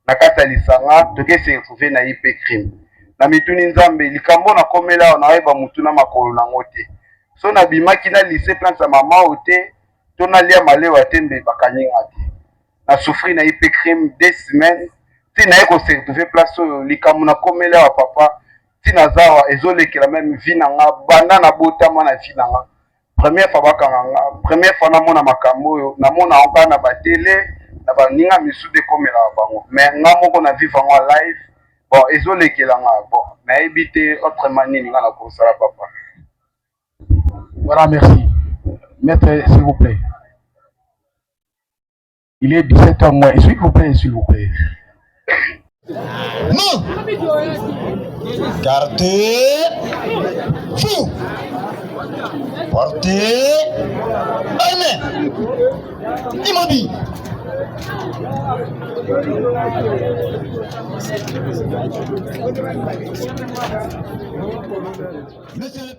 na kati ya lisanga tokesi retrouve na ye mpe crime na mituni nzambe likambo na komela awa nayeba mutu na makolo nango te so nabimaki na lycée plante ya mama o te to nalia malewa te nde bakanyinga te na souffrir na ye mpe crime 2 semaines ti naye kosertouve place oyo likambo nakomeli awa papa ti naza awa ezolekela meme vi na nga banda nabotama na vi na nga première fois bakanga nga première fois namona makambo oyo namona yango kaka na batele na baninga misusu ekomelaka bango mais nga moko na vivre yango live bon ezolekela nga bon nayebi te autrement nini nga na kosala papa. Voilà, merci. Maître, s'il vous plaît. Il est 17h moins. S'il vous plaît, s'il vous plaît. Non. Gardez vous. Portez armée. Immobile. Monsieur le